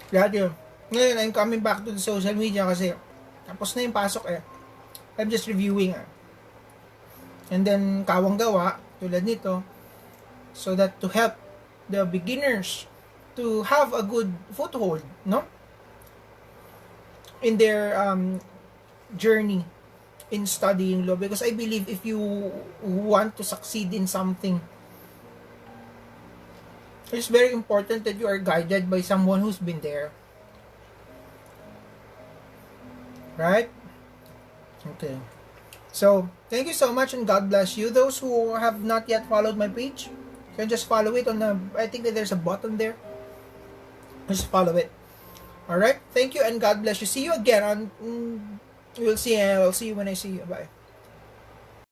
Dati yun. Ngayon, I'm coming back to the social media kasi tapos na yung pasok eh. I'm just reviewing And then, kawang gawa, tulad nito, so that to help the beginners to have a good foothold, no? In their journey in studying law. Because I believe if you want to succeed in something, it's very important that you are guided by someone who's been there. Right? Okay. So, thank you so much and God bless you. Those who have not yet followed my page, you can just follow it on the, I think that there's a button there. Just follow it. Alright? Thank you and God bless you. See you again on, I'll see you when I see you. Bye.